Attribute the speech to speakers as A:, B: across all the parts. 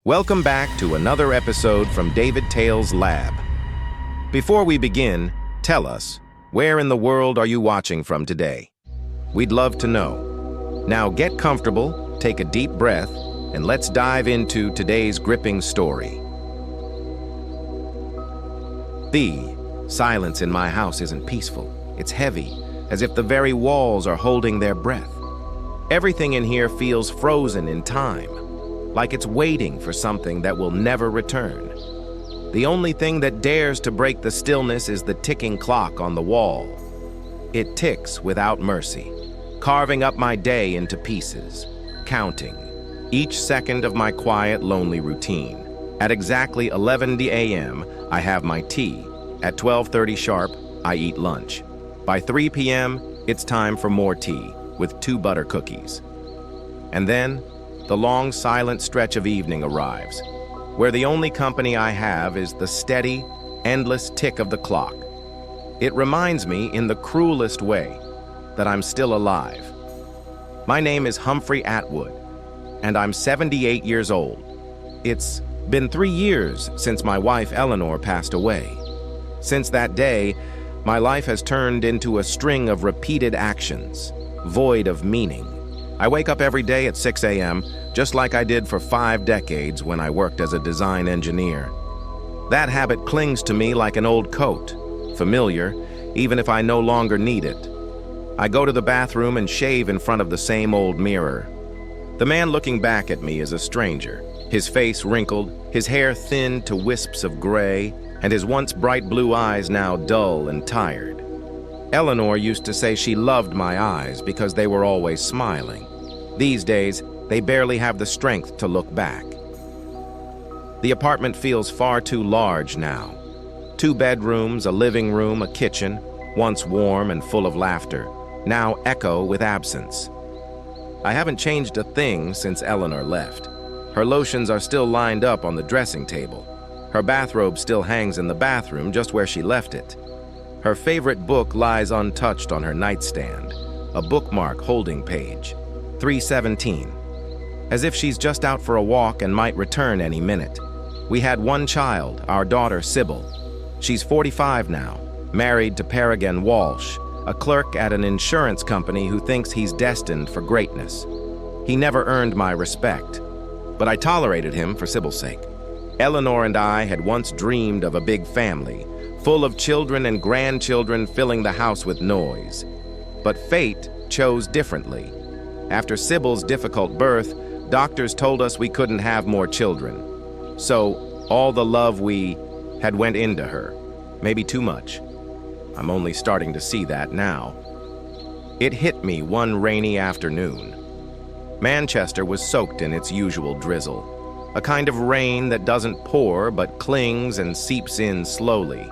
A: Welcome back to another episode from David Tale's Lab. Before we begin, tell us, where in the world are you watching from today? We'd love to know. Now get comfortable, take a deep breath, and let's dive into today's gripping story. The silence in my house isn't peaceful. It's heavy, as if the very walls are holding their breath. Everything in here feels frozen in time, like it's waiting for something that will never return. The only thing that dares to break the stillness is the ticking clock on the wall. It ticks without mercy, carving up my day into pieces, counting each second of my quiet, lonely routine. At exactly 11 a.m., I have my tea. At 12:30 sharp, I eat lunch. By 3 p.m., it's time for more tea, with 2 butter cookies. And then, the long, silent stretch of evening arrives, where the only company I have is the steady, endless tick of the clock. It reminds me, in the cruelest way, that I'm still alive. My name is Humphrey Atwood, and I'm 78 years old. It's been 3 years since my wife Eleanor passed away. Since that day, my life has turned into a string of repeated actions, void of meaning. I wake up every day at 6 a.m., just like I did for 5 decades when I worked as a design engineer. That habit clings to me like an old coat, familiar, even if I no longer need it. I go to the bathroom and shave in front of the same old mirror. The man looking back at me is a stranger, his face wrinkled, his hair thinned to wisps of gray, and his once bright blue eyes now dull and tired. Eleanor used to say she loved my eyes because they were always smiling. These days, they barely have the strength to look back. The apartment feels far too large now. 2 bedrooms, a living room, a kitchen, once warm and full of laughter, now echo with absence. I haven't changed a thing since Eleanor left. Her lotions are still lined up on the dressing table. Her bathrobe still hangs in the bathroom just where she left it. Her favorite book lies untouched on her nightstand, a bookmark holding page, 317, as if she's just out for a walk and might return any minute. We had 1 child, our daughter Sybil. She's 45 now, married to Peregrine Walsh, a clerk at an insurance company who thinks he's destined for greatness. He never earned my respect, but I tolerated him for Sybil's sake. Eleanor and I had once dreamed of a big family, full of children and grandchildren filling the house with noise. But fate chose differently. After Sybil's difficult birth, doctors told us we couldn't have more children. So all the love we had went into her, maybe too much. I'm only starting to see that now. It hit me one rainy afternoon. Manchester was soaked in its usual drizzle, a kind of rain that doesn't pour but clings and seeps in slowly.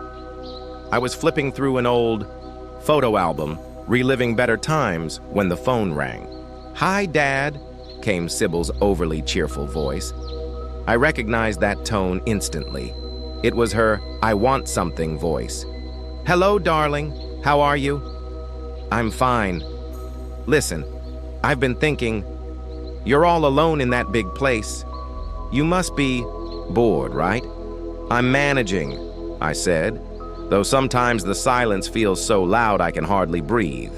A: I was flipping through an old photo album, reliving better times, when the phone rang. "Hi, Dad," came Sybil's overly cheerful voice. I recognized that tone instantly. It was her "I want something" voice. "Hello, darling. How are you?" "I'm fine. Listen, I've been thinking, you're all alone in that big place. You must be bored, right?" "I'm managing," I said, though sometimes the silence feels so loud I can hardly breathe.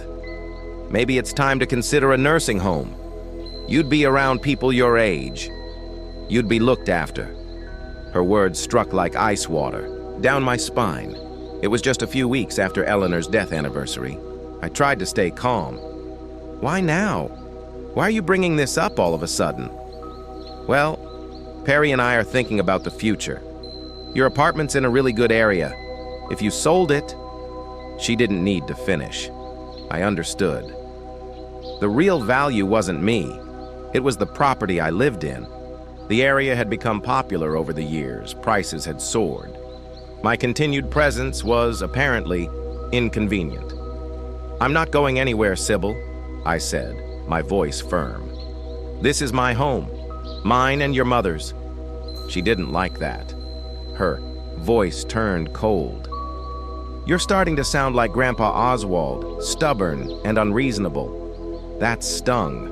A: "Maybe it's time to consider a nursing home. You'd be around people your age. You'd be looked after." Her words struck like ice water, down my spine. It was just a few weeks after Eleanor's death anniversary. I tried to stay calm. "Why now? Why are you bringing this up all of a sudden?" "Well, Perry and I are thinking about the future. Your apartment's in a really good area. If you sold it..." She didn't need to finish. I understood. The real value wasn't me. It was the property I lived in. The area had become popular over the years. Prices had soared. My continued presence was, apparently, inconvenient. "I'm not going anywhere, Sybil," I said, my voice firm. "This is my home, mine and your mother's." She didn't like that. Her voice turned cold. "You're starting to sound like Grandpa Oswald, stubborn and unreasonable." That stung.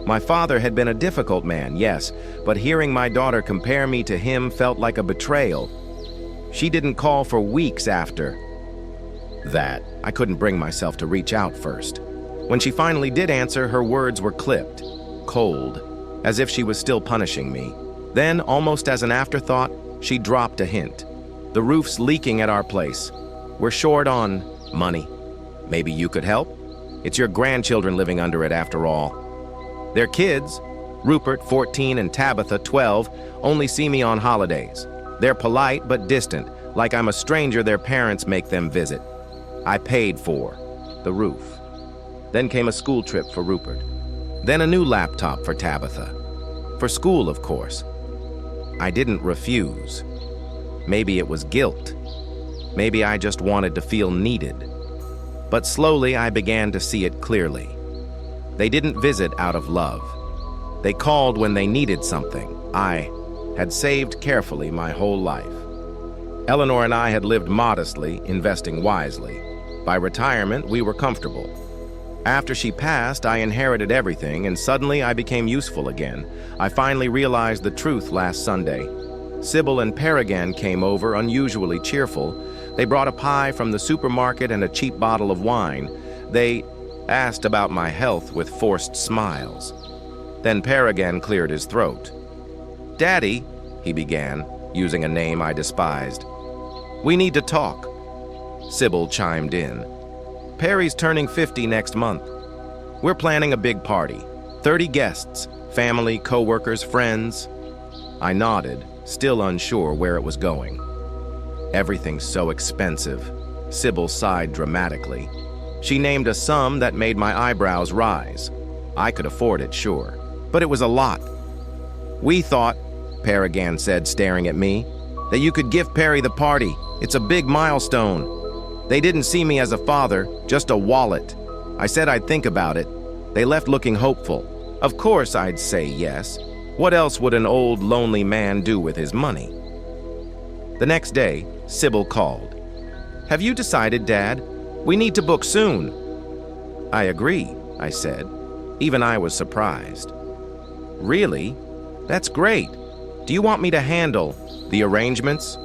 A: My father had been a difficult man, yes, but hearing my daughter compare me to him felt like a betrayal. She didn't call for weeks after that. I couldn't bring myself to reach out first. When she finally did answer, her words were clipped, cold, as if she was still punishing me. Then, almost as an afterthought, she dropped a hint. The roof's leaking at our place. We're short on money. Maybe you could help? It's your grandchildren living under it after all. Their kids, Rupert, 14, and Tabitha, 12, only see me on holidays. They're polite but distant, like I'm a stranger their parents make them visit. I paid for the roof. Then came a school trip for Rupert. Then a new laptop for Tabitha. For school, of course. I didn't refuse. Maybe it was guilt. Maybe I just wanted to feel needed. But slowly I began to see it clearly. They didn't visit out of love. They called when they needed something. I had saved carefully my whole life. Eleanor and I had lived modestly, investing wisely. By retirement, we were comfortable. After she passed, I inherited everything, and suddenly I became useful again. I finally realized the truth last Sunday. Sybil and Paragon came over, unusually cheerful. They brought a pie from the supermarket and a cheap bottle of wine. They asked about my health with forced smiles. Then Paragon cleared his throat. "Daddy," he began, using a name I despised. "We need to talk." Sybil chimed in. "Perry's turning 50 next month. We're planning a big party. 30 guests, family, co-workers, friends." I nodded, still unsure where it was going. "Everything's so expensive." Sybil sighed dramatically. She named a sum that made my eyebrows rise. I could afford it, sure, but it was a lot. "We thought," Paragon said, staring at me, "that you could give Perry the party. It's a big milestone." They didn't see me as a father, just a wallet. I said I'd think about it. They left looking hopeful. Of course I'd say yes. What else would an old, lonely man do with his money? The next day, Sybil called. "Have you decided, Dad? We need to book soon." "I agree," I said. Even I was surprised. "Really? That's great. Do you want me to handle the arrangements?"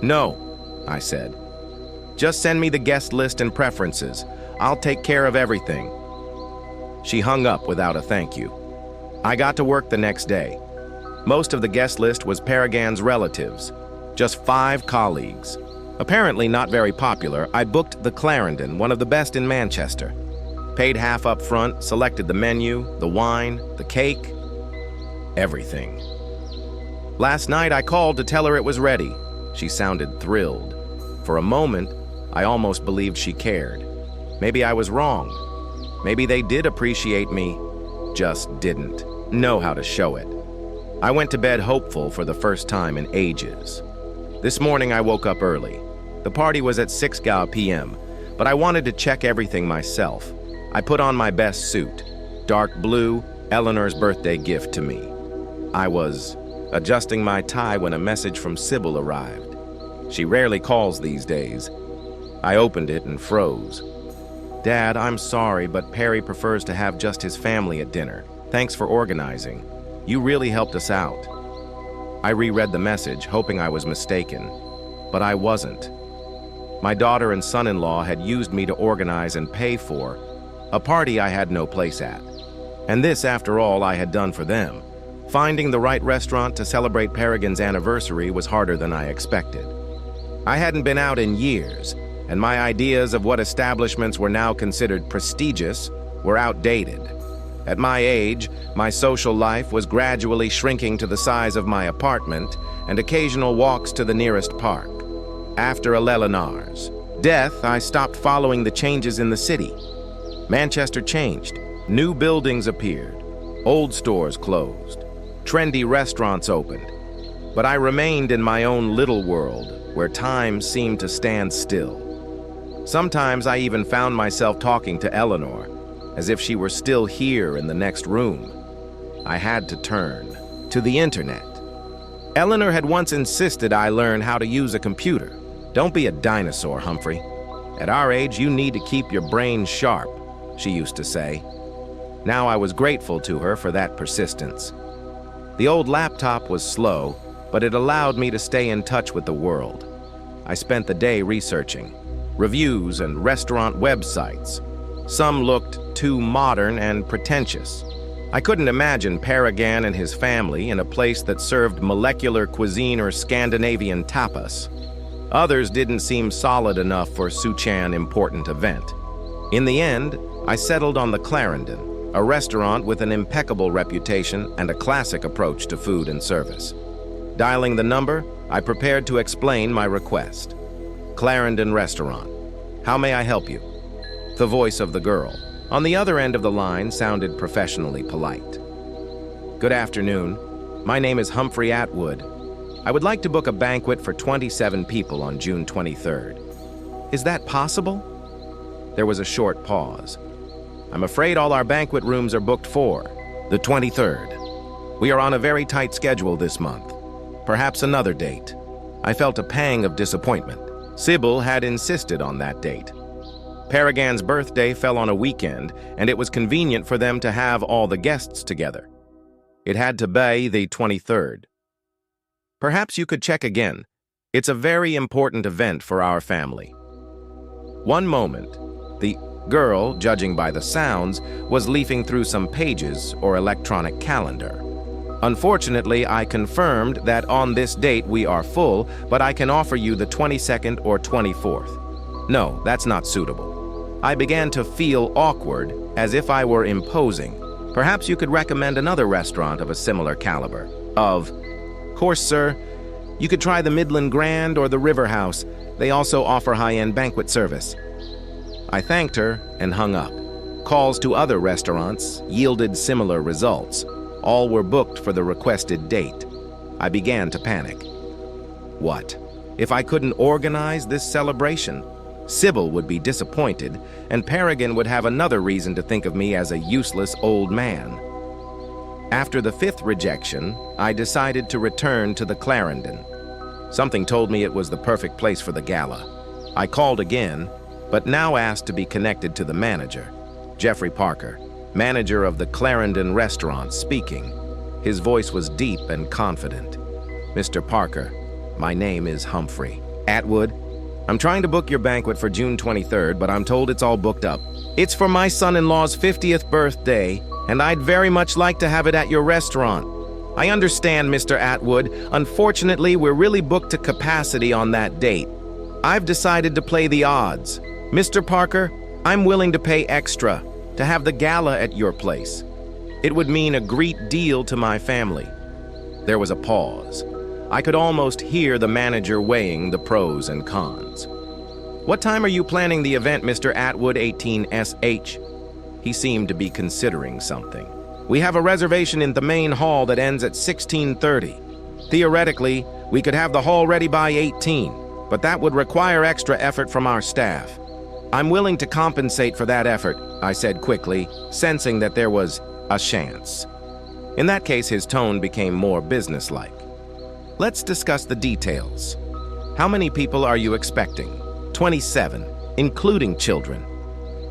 A: "No," I said. "Just send me the guest list and preferences. I'll take care of everything." She hung up without a thank you. I got to work the next day. Most of the guest list was Paragon's relatives, just 5 colleagues. Apparently not very popular, I booked the Clarendon, one of the best in Manchester. Paid half up front, selected the menu, the wine, the cake, everything. Last night I called to tell her it was ready. She sounded thrilled. For a moment, I almost believed she cared. Maybe I was wrong. Maybe they did appreciate me, just didn't know how to show it. I went to bed hopeful for the first time in ages. This morning I woke up early. The party was at 6 p.m., but I wanted to check everything myself. I put on my best suit, dark blue, Eleanor's birthday gift to me. I was adjusting my tie when a message from Sybil arrived. She rarely calls these days. I opened it and froze. "Dad, I'm sorry, but Perry prefers to have just his family at dinner. Thanks for organizing. You really helped us out." I reread the message, hoping I was mistaken, but I wasn't. My daughter and son-in-law had used me to organize and pay for a party I had no place at. And this, after all, I had done for them. Finding the right restaurant to celebrate Paragon's anniversary was harder than I expected. I hadn't been out in years, and my ideas of what establishments were now considered prestigious were outdated. At my age, my social life was gradually shrinking to the size of my apartment and occasional walks to the nearest park. After Eleanor's death, I stopped following the changes in the city. Manchester changed. New buildings appeared. Old stores closed. Trendy restaurants opened. But I remained in my own little world, where time seemed to stand still. Sometimes I even found myself talking to Eleanor, as if she were still here in the next room. I had to turn to the internet. Eleanor had once insisted I learn how to use a computer. "Don't be a dinosaur, Humphrey. At our age, you need to keep your brain sharp," she used to say. Now I was grateful to her for that persistence. The old laptop was slow, but it allowed me to stay in touch with the world. I spent the day researching reviews and restaurant websites. Some looked too modern and pretentious. I couldn't imagine Paragan and his family in a place that served molecular cuisine or Scandinavian tapas. Others didn't seem solid enough for Suchan important event. In the end, I settled on the Clarendon, a restaurant with an impeccable reputation and a classic approach to food and service. Dialing the number, I prepared to explain my request. Clarendon Restaurant. How may I help you? The voice of the girl on the other end of the line sounded professionally polite. Good afternoon. My name is Humphrey Atwood. I would like to book a banquet for 27 people on June 23rd. Is that possible? There was a short pause. I'm afraid all our banquet rooms are booked for the 23rd. We are on a very tight schedule this month. Perhaps another date. I felt a pang of disappointment. Sybil had insisted on that date. Paragan's birthday fell on a weekend, and it was convenient for them to have all the guests together. It had to be the 23rd. Perhaps you could check again. It's a very important event for our family. One moment. The girl, judging by the sounds, was leafing through some pages or electronic calendar. Unfortunately, I confirmed that on this date we are full, but I can offer you the 22nd or 24th. No, that's not suitable. I began to feel awkward, as if I were imposing. Perhaps you could recommend another restaurant of a similar caliber. Of course, sir. You could try the Midland Grand or the River House. They also offer high-end banquet service. I thanked her and hung up. Calls to other restaurants yielded similar results. All were booked for the requested date. I began to panic. What? If I couldn't organize this celebration? Sybil would be disappointed, and Paragon would have another reason to think of me as a useless old man. After the 5th rejection, I decided to return to the Clarendon. Something told me it was the perfect place for the gala. I called again, but now asked to be connected to the manager, Jeffrey Parker, manager of the Clarendon restaurant, speaking. His voice was deep and confident. Mr. Parker, my name is Humphrey Atwood. I'm trying to book your banquet for June 23rd, but I'm told it's all booked up. It's for my son-in-law's 50th birthday, and I'd very much like to have it at your restaurant. I understand, Mr. Atwood. Unfortunately, we're really booked to capacity on that date. I've decided to play the odds. Mr. Parker, I'm willing to pay extra to have the gala at your place. It would mean a great deal to my family. There was a pause. I could almost hear the manager weighing the pros and cons. What time are you planning the event, Mr. Atwood, 18SH? He seemed to be considering something. We have a reservation in the main hall that ends at 16:30. Theoretically, we could have the hall ready by 18, but that would require extra effort from our staff. I'm willing to compensate for that effort, I said quickly, sensing that there was a chance. In that case, his tone became more businesslike. Let's discuss the details. How many people are you expecting? 27, including children.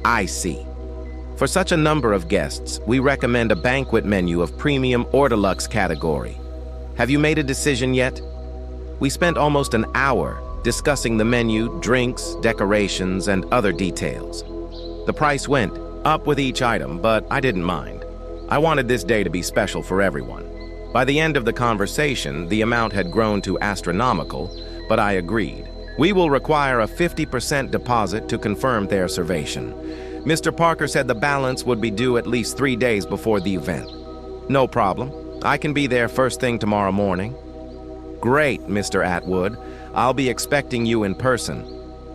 A: I see. For such a number of guests, we recommend a banquet menu of premium or deluxe category. Have you made a decision yet? We spent almost an hour discussing the menu, drinks, decorations, and other details. The price went up with each item, but I didn't mind. I wanted this day to be special for everyone. By the end of the conversation, the amount had grown to astronomical, but I agreed. We will require a 50% deposit to confirm their reservation. Mr. Parker said the balance would be due at least 3 days before the event. No problem. I can be there first thing tomorrow morning. Great, Mr. Atwood. I'll be expecting you in person.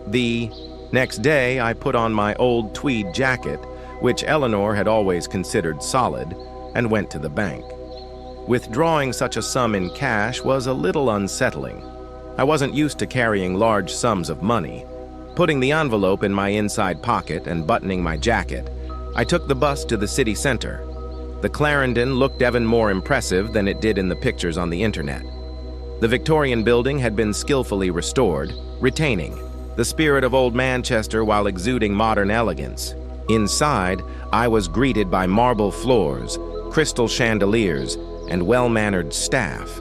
A: The next day, I put on my old tweed jacket, which Eleanor had always considered solid, and went to the bank. Withdrawing such a sum in cash was a little unsettling. I wasn't used to carrying large sums of money. Putting the envelope in my inside pocket and buttoning my jacket, I took the bus to the city center. The Clarendon looked even more impressive than it did in the pictures on the internet. The Victorian building had been skillfully restored, retaining the spirit of old Manchester while exuding modern elegance. Inside, I was greeted by marble floors, crystal chandeliers, and well-mannered staff.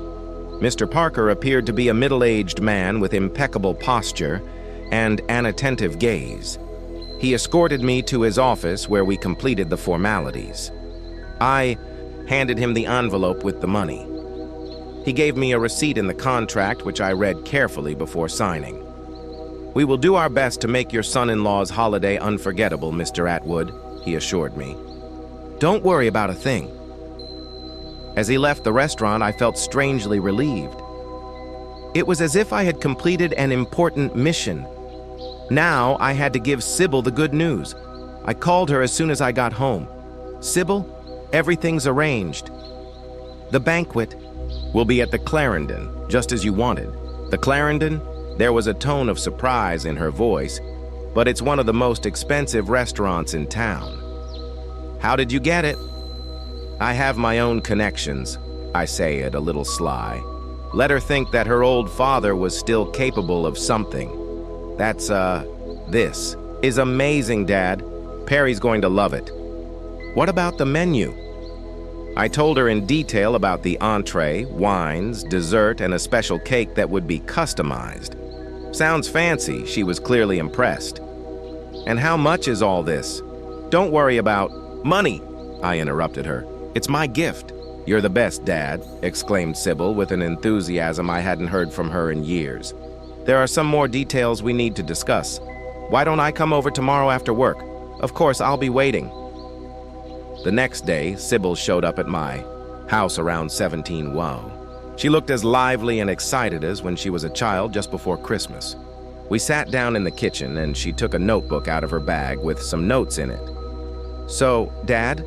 A: Mr. Parker appeared to be a middle-aged man with impeccable posture and an attentive gaze. He escorted me to his office where we completed the formalities. I handed him the envelope with the money. He gave me a receipt in the contract, which I read carefully before signing. "We will do our best to make your son-in-law's holiday unforgettable, Mr. Atwood," he assured me. "Don't worry about a thing." As he left the restaurant, I felt strangely relieved. It was as if I had completed an important mission. Now I had to give Sybil the good news. I called her as soon as I got home. "Sybil, everything's arranged. The banquet will be at the Clarendon, just as you wanted." "The Clarendon?" There was a tone of surprise in her voice, but it's one of the most expensive restaurants in town. "How did you get it?" "I have my own connections," I say it a little sly. Let her think that her old father was still capable of something. This is amazing, Dad. Perry's going to love it." "What about the menu?" I told her in detail about the entree, wines, dessert, and a special cake that would be customized. "Sounds fancy," she was clearly impressed. "And how much is all this?" "Don't worry about money," I interrupted her. "It's my gift." "You're the best, Dad," exclaimed Sybil with an enthusiasm I hadn't heard from her in years. "There are some more details we need to discuss. Why don't I come over tomorrow after work? Of course, I'll be waiting." The next day, Sybil showed up at my house around 17 Wow. She looked as lively and excited as when she was a child just before Christmas. We sat down in the kitchen and she took a notebook out of her bag with some notes in it. "So, Dad,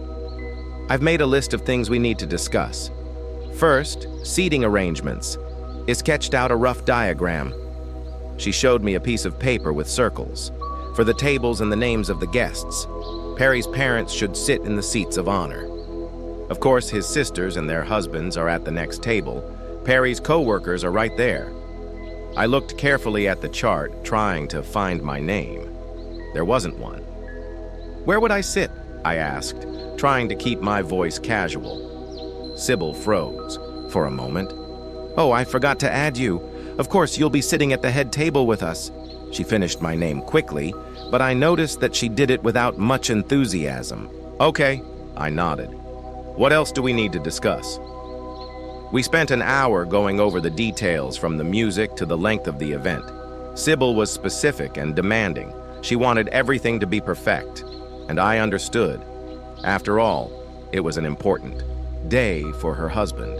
A: I've made a list of things we need to discuss. First, seating arrangements. I sketched out a rough diagram." She showed me a piece of paper with circles for the tables and the names of the guests. Perry's parents should sit in the seats of honor. Of course, his sisters and their husbands are at the next table. Perry's co-workers are right there. I looked carefully at the chart, trying to find my name. There wasn't one. "Where would I sit?" I asked, trying to keep my voice casual. Sybil froze for a moment. "Oh, I forgot to add you. Of course, you'll be sitting at the head table with us." She finished my name quickly, but I noticed that she did it without much enthusiasm. "Okay," I nodded. "What else do we need to discuss?" We spent an hour going over the details from the music to the length of the event. Sybil was specific and demanding. She wanted everything to be perfect, and I understood. After all, it was an important day for her husband.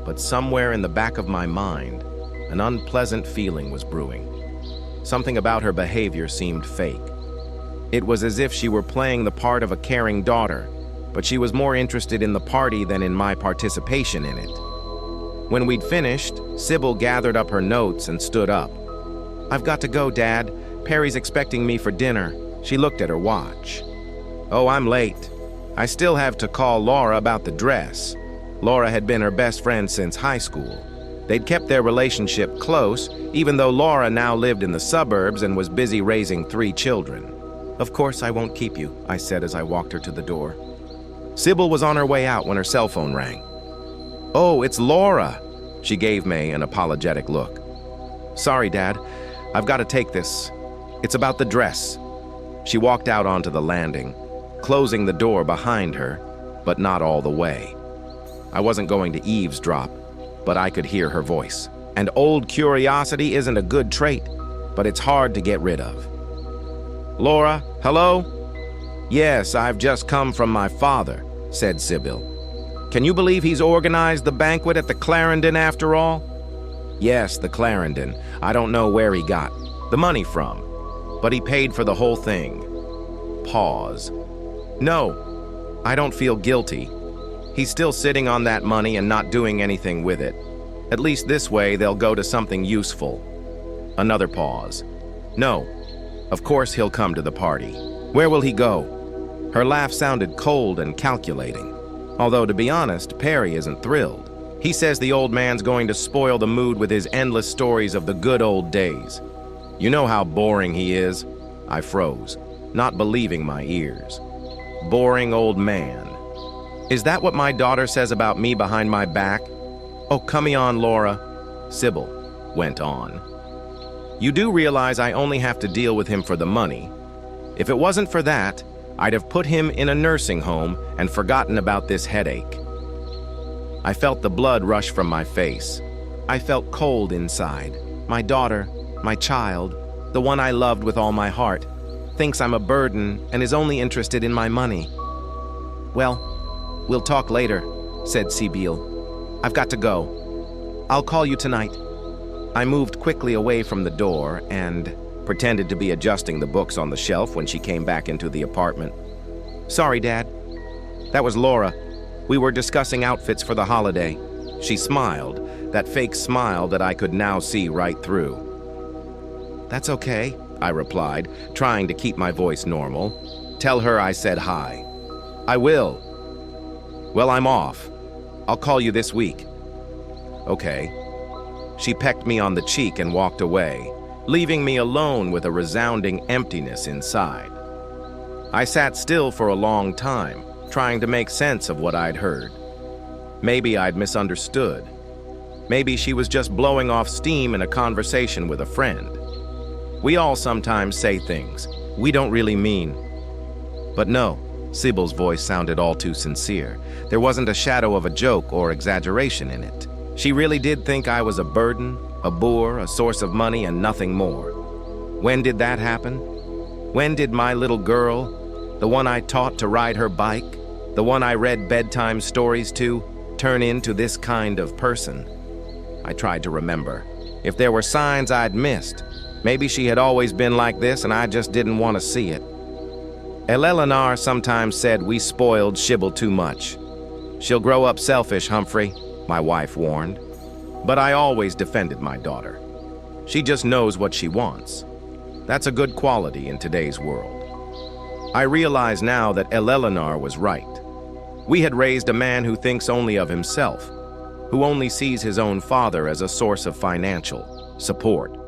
A: But somewhere in the back of my mind, an unpleasant feeling was brewing. Something about her behavior seemed fake. It was as if she were playing the part of a caring daughter, but she was more interested in the party than in my participation in it. When we'd finished, Sybil gathered up her notes and stood up. "I've got to go, Dad. Perry's expecting me for dinner." She looked at her watch. "Oh, I'm late. I still have to call Laura about the dress." Laura had been her best friend since high school. They'd kept their relationship close, even though Laura now lived in the suburbs and was busy raising 3 children. "Of course I won't keep you," I said as I walked her to the door. Sybil was on her way out when her cell phone rang. "Oh, it's Laura." She gave me an apologetic look. "Sorry, Dad. I've got to take this. It's about the dress." She walked out onto the landing, closing the door behind her, but not all the way. I wasn't going to eavesdrop, but I could hear her voice. And old curiosity isn't a good trait, but it's hard to get rid of. "Laura, hello?" "Yes, I've just come from my father," said Sybil. "Can you believe he's organized the banquet at the Clarendon after all?" "Yes, the Clarendon. I don't know where he got the money from, but he paid for the whole thing." Pause. "No, I don't feel guilty. He's still sitting on that money and not doing anything with it. At least this way they'll go to something useful." Another pause. "No, of course he'll come to the party. Where will he go?" Her laugh sounded cold and calculating. Although, to be honest, Perry isn't thrilled. He says the old man's going to spoil the mood with his endless stories of the good old days. You know how boring he is. I froze. not believing my ears. Boring old man. Is that what my daughter says about me behind my back? Oh, come on, Laura, Sybil went on. You do realize I only have to deal with him for the money. If it wasn't for that, I'd have put him in a nursing home and forgotten about this headache. I felt the blood rush from my face. I felt cold inside. My daughter, my child, the one I loved with all my heart, thinks I'm a burden and is only interested in my money. Well, we'll talk later, said Sibyl. I've got to go. I'll call you tonight. I moved quickly away from the door and pretended to be adjusting the books on the shelf when she came back into the apartment. Sorry, Dad. That was Laura. We were discussing outfits for the holiday. She smiled, that fake smile that I could now see right through. That's okay, I replied, trying to keep my voice normal. Tell her I said hi. I will. Well, I'm off. I'll call you this week. Okay. She pecked me on the cheek and walked away, leaving me alone with a resounding emptiness inside. I sat still for a long time, trying to make sense of what I'd heard. Maybe I'd misunderstood. Maybe she was just blowing off steam in a conversation with a friend. We all sometimes say things we don't really mean. But no, Sibyl's voice sounded all too sincere. There wasn't a shadow of a joke or exaggeration in it. She really did think I was a burden, a bore, a source of money, and nothing more. When did that happen? When did my little girl, the one I taught to ride her bike, the one I read bedtime stories to, turn into this kind of person? I tried to remember. If there were signs I'd missed, maybe she had always been like this and I just didn't want to see it. Eleanor sometimes said we spoiled Sybil too much. She'll grow up selfish, Humphrey, my wife warned. But I always defended my daughter. She just knows what she wants. That's a good quality in today's world. I realize now that Eleanor was right. We had raised a man who thinks only of himself, who only sees his own father as a source of financial support.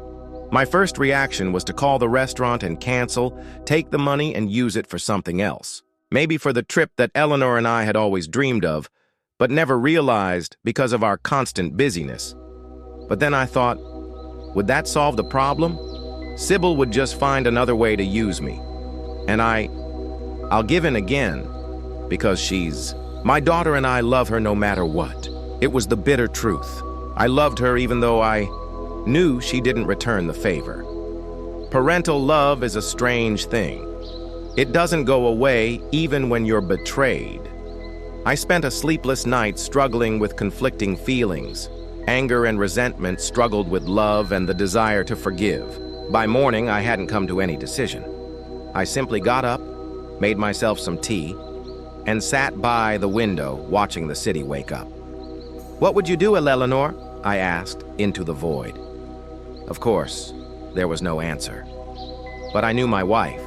A: My first reaction was to call the restaurant and cancel, take the money and use it for something else. Maybe for the trip that Eleanor and I had always dreamed of, but never realized because of our constant busyness. But then I thought, would that solve the problem? Sybil would just find another way to use me. And I'll give in again, because she's my daughter and I love her no matter what. It was the bitter truth. I loved her even though I knew she didn't return the favor. Parental love is a strange thing. It doesn't go away even when you're betrayed. I spent a sleepless night struggling with conflicting feelings. Anger and resentment struggled with love and the desire to forgive. By morning, I hadn't come to any decision. I simply got up, made myself some tea, and sat by the window watching the city wake up. What would you do, Eleanor? I asked, into the void. Of course, there was no answer. But I knew my wife.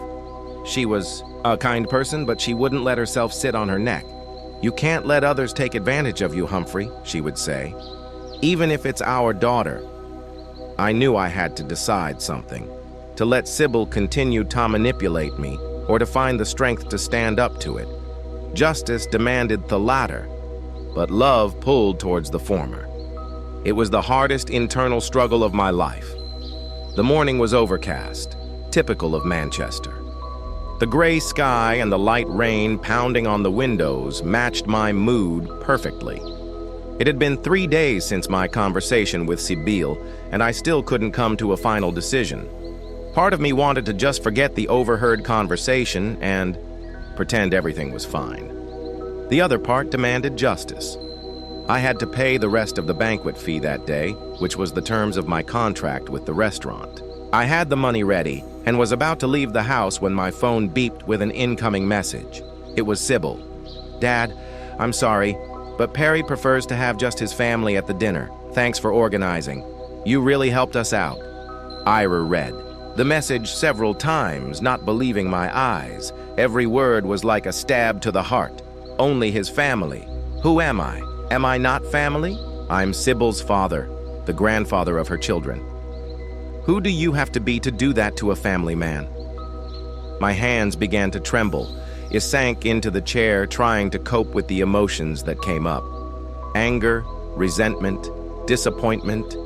A: She was a kind person, but she wouldn't let herself sit on her neck. You can't let others take advantage of you, Humphrey, she would say. Even if it's our daughter. I knew I had to decide something. To let Sybil continue to manipulate me, or to find the strength to stand up to it. Justice demanded the latter, but love pulled towards the former. It was the hardest internal struggle of my life. The morning was overcast, typical of Manchester. The gray sky and the light rain pounding on the windows matched my mood perfectly. It had been 3 days since my conversation with Sibyl, and I still couldn't come to a final decision. Part of me wanted to just forget the overheard conversation and pretend everything was fine. The other part demanded justice. I had to pay the rest of the banquet fee that day, which was the terms of my contract with the restaurant. I had the money ready and was about to leave the house when my phone beeped with an incoming message. It was Sybil. Dad, I'm sorry, but Perry prefers to have just his family at the dinner. Thanks for organizing. You really helped us out. Ira read the message several times, not believing my eyes. Every word was like a stab to the heart. Only his family. Who am I? Am I not family? I'm Sibyl's father, the grandfather of her children. Who do you have to be to do that to a family man? My hands began to tremble. I sank into the chair, trying to cope with the emotions that came up. Anger, resentment, disappointment,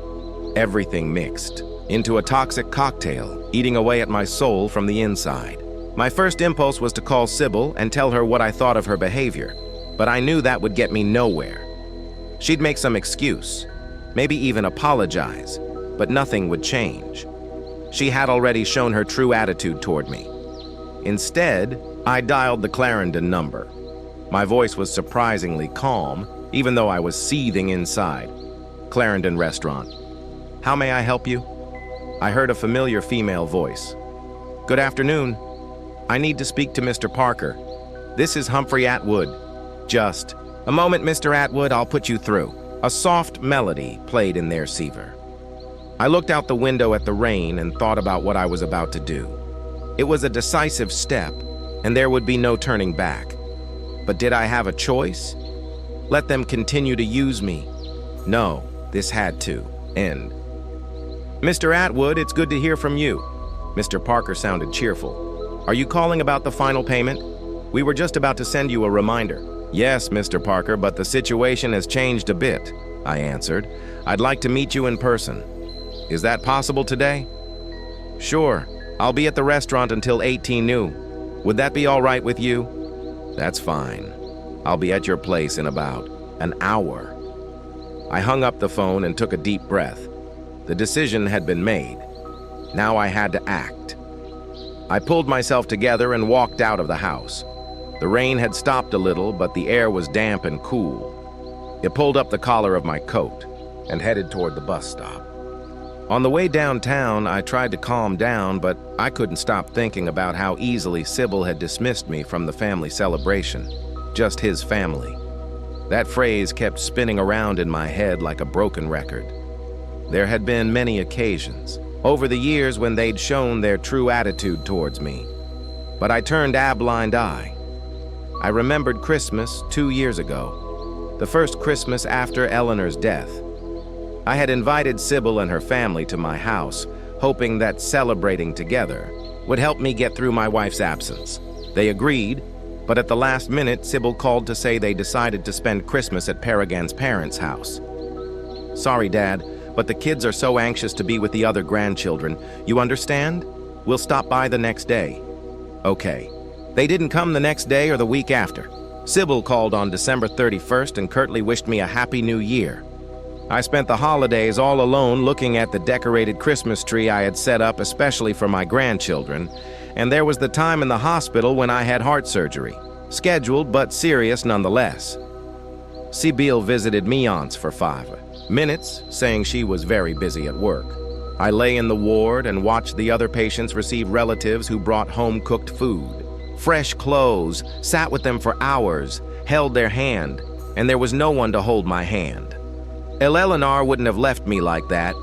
A: everything mixed into a toxic cocktail, eating away at my soul from the inside. My first impulse was to call Sybil and tell her what I thought of her behavior, but I knew that would get me nowhere. She'd make some excuse, maybe even apologize, but nothing would change. She had already shown her true attitude toward me. Instead, I dialed the Clarendon number. My voice was surprisingly calm, even though I was seething inside. Clarendon Restaurant. How may I help you? I heard a familiar female voice. Good afternoon. I need to speak to Mr. Parker. This is Humphrey Atwood. Just a moment, Mr. Atwood, I'll put you through. A soft melody played in their receiver. I looked out the window at the rain and thought about what I was about to do. It was a decisive step, and there would be no turning back. But did I have a choice? Let them continue to use me? No, this had to end. Mr. Atwood, it's good to hear from you. Mr. Parker sounded cheerful. Are you calling about the final payment? We were just about to send you a reminder. Yes, Mr. Parker, but the situation has changed a bit, I answered. I'd like to meet you in person. Is that possible today? Sure. I'll be at the restaurant until 18 noon. Would that be all right with you? That's fine. I'll be at your place in about an hour. I hung up the phone and took a deep breath. The decision had been made. Now I had to act. I pulled myself together and walked out of the house. The rain had stopped a little, but the air was damp and cool. I pulled up the collar of my coat and headed toward the bus stop. On the way downtown, I tried to calm down, but I couldn't stop thinking about how easily Sybil had dismissed me from the family celebration. Just his family. That phrase kept spinning around in my head like a broken record. There had been many occasions over the years when they'd shown their true attitude towards me, but I turned a blind eye. I remembered Christmas 2 years ago, the first Christmas after Eleanor's death. I had invited Sybil and her family to my house, hoping that celebrating together would help me get through my wife's absence. They agreed, but at the last minute, Sybil called to say they decided to spend Christmas at Paragon's parents' house. Sorry, Dad, but the kids are so anxious to be with the other grandchildren. You understand? We'll stop by the next day. Okay. They didn't come the next day or the week after. Sybil called on December 31st and curtly wished me a Happy New Year. I spent the holidays all alone looking at the decorated Christmas tree I had set up especially for my grandchildren, and there was the time in the hospital when I had heart surgery. Scheduled but serious nonetheless. Sybil visited me once for 5 minutes, saying she was very busy at work. I lay in the ward and watched the other patients receive relatives who brought home-cooked food. Fresh clothes, sat with them for hours, held their hand, and there was no one to hold my hand. Eleanor wouldn't have left me like that.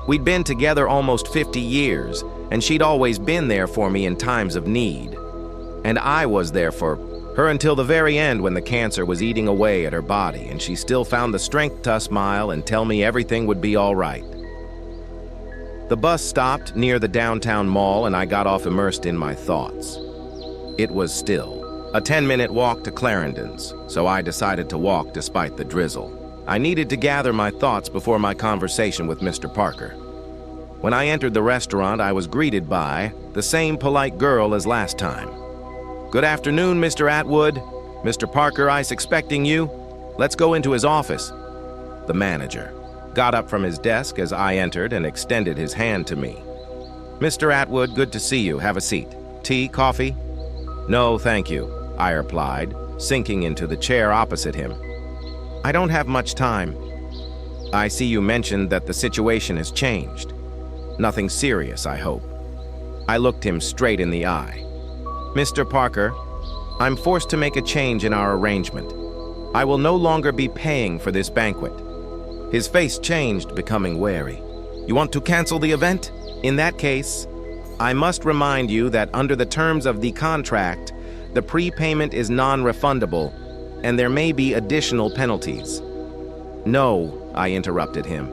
A: We'd been together almost 50 years, and she'd always been there for me in times of need. And I was there for her until the very end when the cancer was eating away at her body, and she still found the strength to smile and tell me everything would be all right. The bus stopped near the downtown mall, and I got off immersed in my thoughts. It was still a 10-minute walk to Clarendon's, so I decided to walk despite the drizzle. I needed to gather my thoughts before my conversation with Mr. Parker. When I entered the restaurant, I was greeted by the same polite girl as last time. Good afternoon, Mr. Atwood. Mr. Parker, I's expecting you. Let's go into his office. The manager got up from his desk as I entered and extended his hand to me. Mr. Atwood, good to see you. Have a seat. Tea, coffee? No, thank you, I replied, sinking into the chair opposite him. I don't have much time. I see you mentioned that the situation has changed. Nothing serious, I hope. I looked him straight in the eye. Mr. Parker, I'm forced to make a change in our arrangement. I will no longer be paying for this banquet. His face changed, becoming wary. You want to cancel the event? In that case, I must remind you that under the terms of the contract, the prepayment is non-refundable, and there may be additional penalties. No, I interrupted him.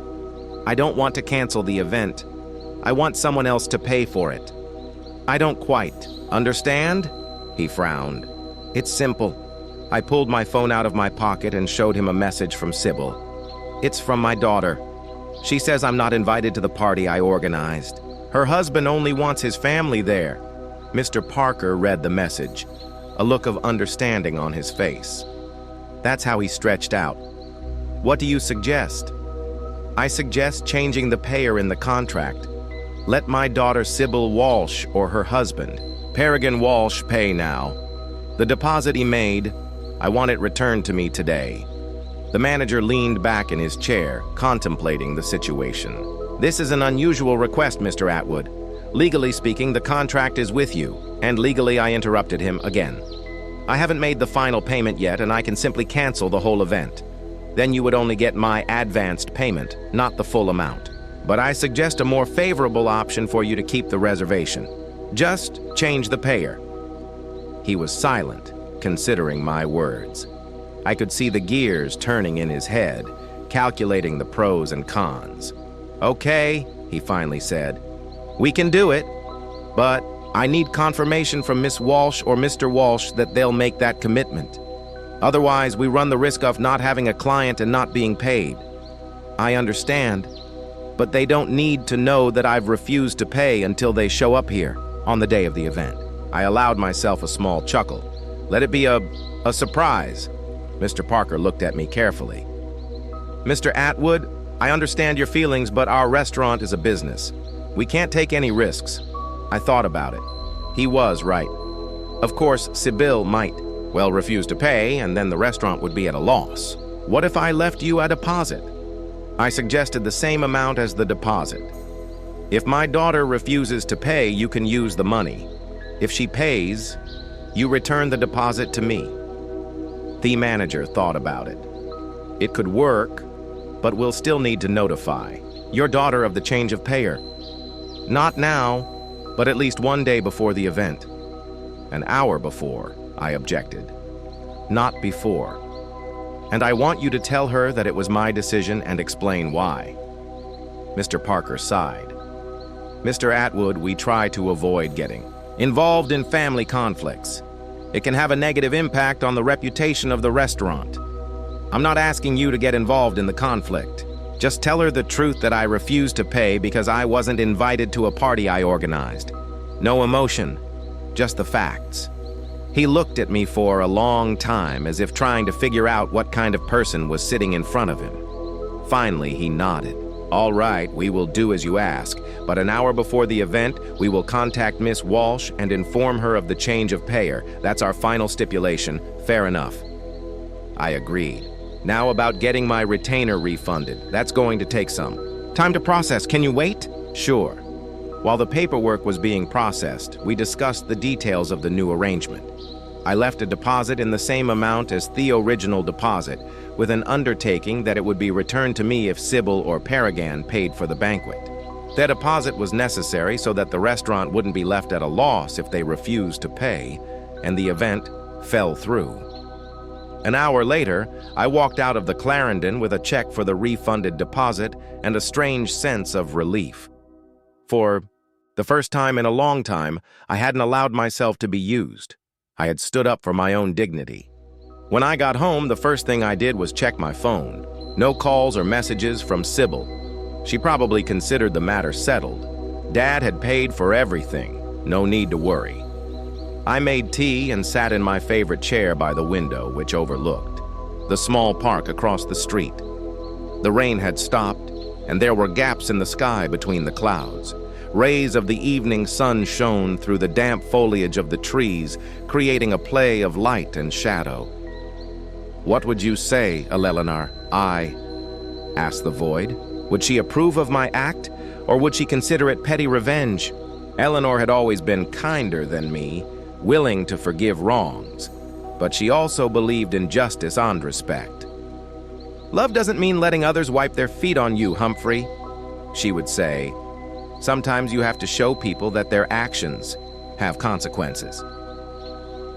A: I don't want to cancel the event. I want someone else to pay for it. I don't quite Understand? He frowned. It's simple. I pulled my phone out of my pocket and showed him a message from Sybil. It's from my daughter. She says I'm not invited to the party I organized. Her husband only wants his family there. Mr. Parker read the message, a look of understanding on his face. That's how he stretched out. What do you suggest? I suggest changing the payer in the contract. Let my daughter Sybil Walsh or her husband, Peregrine Walsh, pay now. The deposit he made, I want it returned to me today. The manager leaned back in his chair, contemplating the situation. This is an unusual request, Mr. Atwood. Legally speaking, the contract is with you, and legally I interrupted him again. I haven't made the final payment yet, and I can simply cancel the whole event. Then you would only get my advanced payment, not the full amount. But I suggest a more favorable option for you to keep the reservation. Just change the payer. He was silent, considering my words. I could see the gears turning in his head, calculating the pros and cons. Okay, he finally said. We can do it, but I need confirmation from Miss Walsh or Mr. Walsh that they'll make that commitment. Otherwise, we run the risk of not having a client and not being paid. I understand, but they don't need to know that I've refused to pay until they show up here on the day of the event. I allowed myself a small chuckle. Let it be a surprise. Mr. Parker looked at me carefully. Mr. Atwood, I understand your feelings, but our restaurant is a business. We can't take any risks. I thought about it. He was right. Of course, Sybil might, refuse to pay, and then the restaurant would be at a loss. What if I left you a deposit? I suggested the same amount as the deposit. If my daughter refuses to pay, you can use the money. If she pays, you return the deposit to me. The manager thought about it. It could work, but we'll still need to notify your daughter of the change of payer. Not now, but at least one day before the event. An hour before, I objected. Not before. And I want you to tell her that it was my decision and explain why. Mr. Parker sighed. Mr. Atwood, we try to avoid getting involved in family conflicts. It can have a negative impact on the reputation of the restaurant. I'm not asking you to get involved in the conflict. Just tell her the truth that I refused to pay because I wasn't invited to a party I organized. No emotion, just the facts. He looked at me for a long time as if trying to figure out what kind of person was sitting in front of him. Finally, he nodded. All right, we will do as you ask, but an hour before the event, we will contact Miss Walsh and inform her of the change of payer. That's our final stipulation. Fair enough. I agreed. Now about getting my retainer refunded. That's going to take some time to process. Can you wait? Sure. While the paperwork was being processed, we discussed the details of the new arrangement. I left a deposit in the same amount as the original deposit, with an undertaking that it would be returned to me if Sybil or Peregrine paid for the banquet. That deposit was necessary so that the restaurant wouldn't be left at a loss if they refused to pay, and the event fell through. An hour later, I walked out of the Clarendon with a check for the refunded deposit and a strange sense of relief. For the first time in a long time, I hadn't allowed myself to be used. I had stood up for my own dignity. When I got home, the first thing I did was check my phone. No calls or messages from Sybil. She probably considered the matter settled. Dad had paid for everything. No need to worry. I made tea and sat in my favorite chair by the window, which overlooked the small park across the street. The rain had stopped, and there were gaps in the sky between the clouds. Rays of the evening sun shone through the damp foliage of the trees, creating a play of light and shadow. What would you say, Eleanor? I asked the void. Would she approve of my act, or would she consider it petty revenge? Eleanor had always been kinder than me, willing to forgive wrongs, but she also believed in justice and respect. Love doesn't mean letting others wipe their feet on you, Humphrey, she would say. Sometimes you have to show people that their actions have consequences.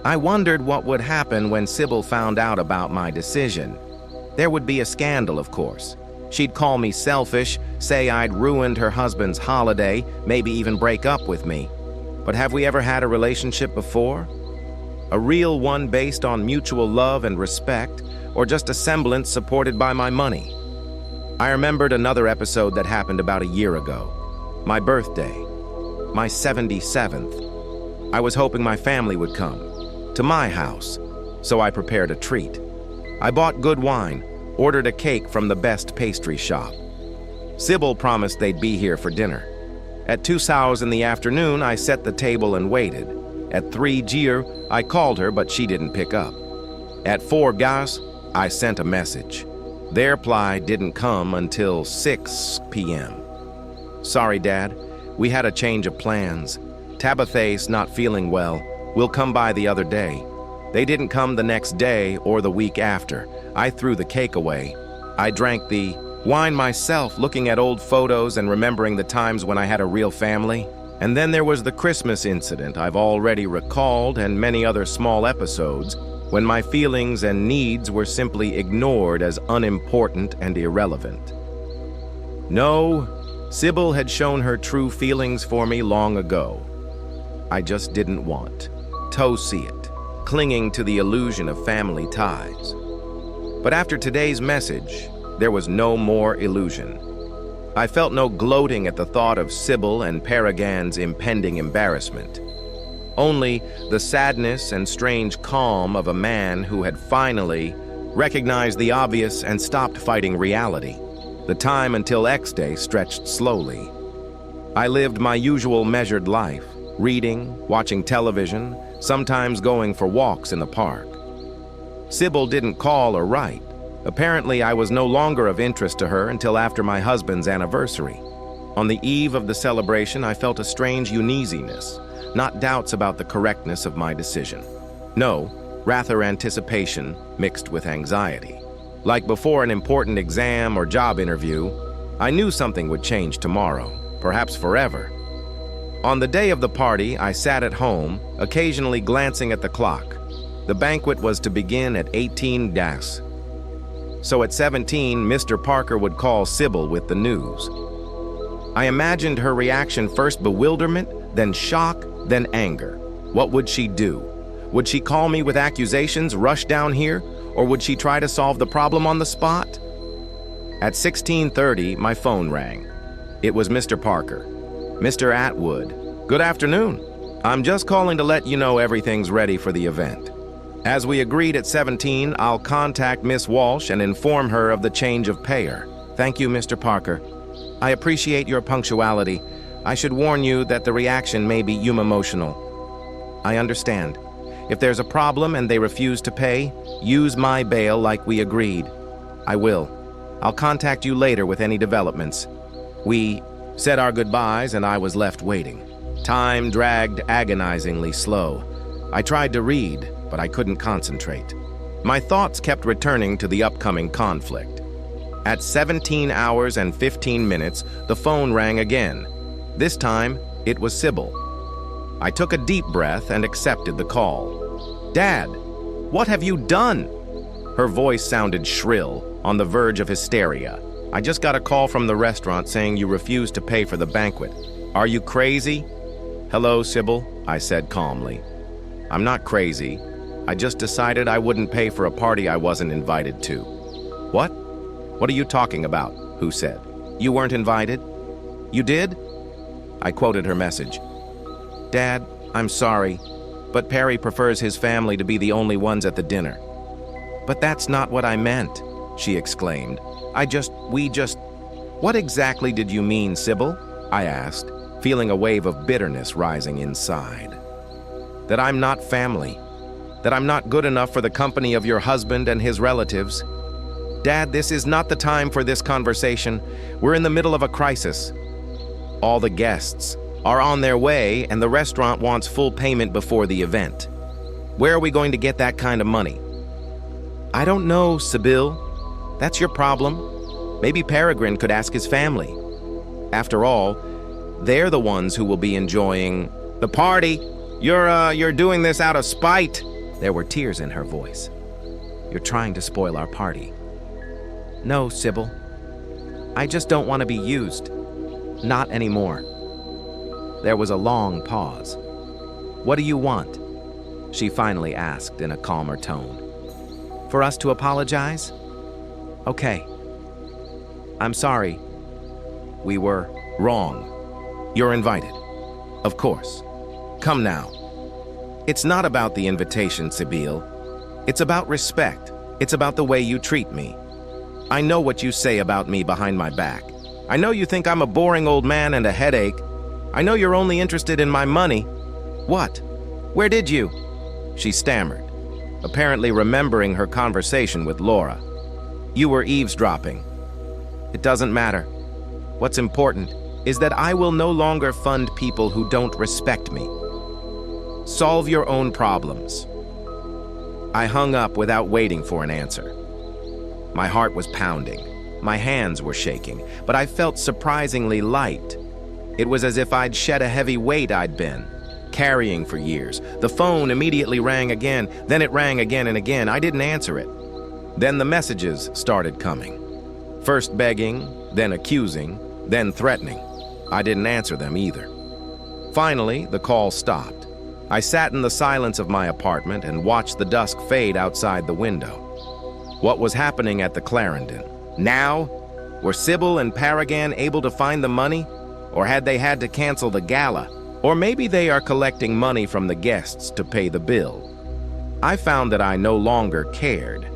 A: I wondered what would happen when Sybil found out about my decision. There would be a scandal, of course. She'd call me selfish, say I'd ruined her husband's holiday, maybe even break up with me. But have we ever had a relationship before? A real one based on mutual love and respect, or just a semblance supported by my money? I remembered another episode that happened about a year ago. My birthday. My 77th. I was hoping my family would come to my house, so I prepared a treat. I bought good wine, ordered a cake from the best pastry shop. Sybil promised they'd be here for dinner. At 2 hours in the afternoon, I set the table and waited. At 3 GR, I called her, but she didn't pick up. At 4 GAS, I sent a message. Their reply didn't come until 6 p.m. Sorry, Dad. We had a change of plans. Tabitha's not feeling well. We'll come by the other day. They didn't come the next day or the week after. I threw the cake away. I drank the wine myself, looking at old photos and remembering the times when I had a real family. And then there was the Christmas incident I've already recalled, and many other small episodes when my feelings and needs were simply ignored as unimportant and irrelevant. No, Sybil had shown her true feelings for me long ago. I just didn't want to see it, clinging to the illusion of family ties. But after today's message, there was no more illusion. I felt no gloating at the thought of Sybil and Paragon's impending embarrassment. Only the sadness and strange calm of a man who had finally recognized the obvious and stopped fighting reality. The time until X Day stretched slowly. I lived my usual measured life, reading, watching television, sometimes going for walks in the park. Sybil didn't call or write. Apparently, I was no longer of interest to her until after my husband's anniversary. On the eve of the celebration, I felt a strange uneasiness, not doubts about the correctness of my decision. No, rather anticipation mixed with anxiety. Like before an important exam or job interview, I knew something would change tomorrow, perhaps forever. On the day of the party, I sat at home, occasionally glancing at the clock. The banquet was to begin at 18 GAS. So at 17, Mr. Parker would call Sybil with the news. I imagined her reaction, first bewilderment, then shock, then anger. What would she do? Would she call me with accusations, rush down here, or would she try to solve the problem on the spot? At 16:30, my phone rang. It was Mr. Parker. Mr. Atwood. Good afternoon. I'm just calling to let you know everything's ready for the event. As we agreed at 17, I'll contact Miss Walsh and inform her of the change of payer. Thank you, Mr. Parker. I appreciate your punctuality. I should warn you that the reaction may be emotional. I understand. If there's a problem and they refuse to pay, use my bail like we agreed. I will. I'll contact you later with any developments. We said our goodbyes and I was left waiting. Time dragged agonizingly slow. I tried to read, but I couldn't concentrate. My thoughts kept returning to the upcoming conflict. At 17 hours and 15 minutes, the phone rang again. This time, it was Sybil. I took a deep breath and accepted the call. Dad, what have you done? Her voice sounded shrill, on the verge of hysteria. I just got a call from the restaurant saying you refused to pay for the banquet. Are you crazy? Hello, Sybil, I said calmly. I'm not crazy. I just decided I wouldn't pay for a party I wasn't invited to. What? What are you talking about? Who said? You weren't invited? You did? I quoted her message. Dad, I'm sorry, but Perry prefers his family to be the only ones at the dinner. But that's not what I meant, she exclaimed. What exactly did you mean, Sybil? I asked, feeling a wave of bitterness rising inside. That I'm not family. That I'm not good enough for the company of your husband and his relatives. Dad, this is not the time for this conversation. We're in the middle of a crisis. All the guests are on their way and the restaurant wants full payment before the event. Where are we going to get that kind of money? I don't know, Sybil. That's your problem. Maybe Peregrine could ask his family. After all, they're the ones who will be enjoying the party. You're doing this out of spite. There were tears in her voice. You're trying to spoil our party. No, Sybil. I just don't want to be used. Not anymore. There was a long pause. What do you want? She finally asked in a calmer tone. For us to apologize? Okay. I'm sorry. We were wrong. You're invited. Of course. Come now. It's not about the invitation, Sibyl. It's about respect. It's about the way you treat me. I know what you say about me behind my back. I know you think I'm a boring old man and a headache. I know you're only interested in my money. What? Where did you? She stammered, apparently remembering her conversation with Laura. You were eavesdropping. It doesn't matter. What's important is that I will no longer fund people who don't respect me. Solve your own problems. I hung up without waiting for an answer. My heart was pounding. My hands were shaking, but I felt surprisingly light. It was as if I'd shed a heavy weight I'd been carrying for years. The phone immediately rang again, then it rang again and again. I didn't answer it. Then the messages started coming. First begging, then accusing, then threatening. I didn't answer them either. Finally, the call stopped. I sat in the silence of my apartment and watched the dusk fade outside the window. What was happening at the Clarendon? Now? Were Sybil and Paragon able to find the money? Or had they had to cancel the gala? Or maybe they are collecting money from the guests to pay the bill. I found that I no longer cared.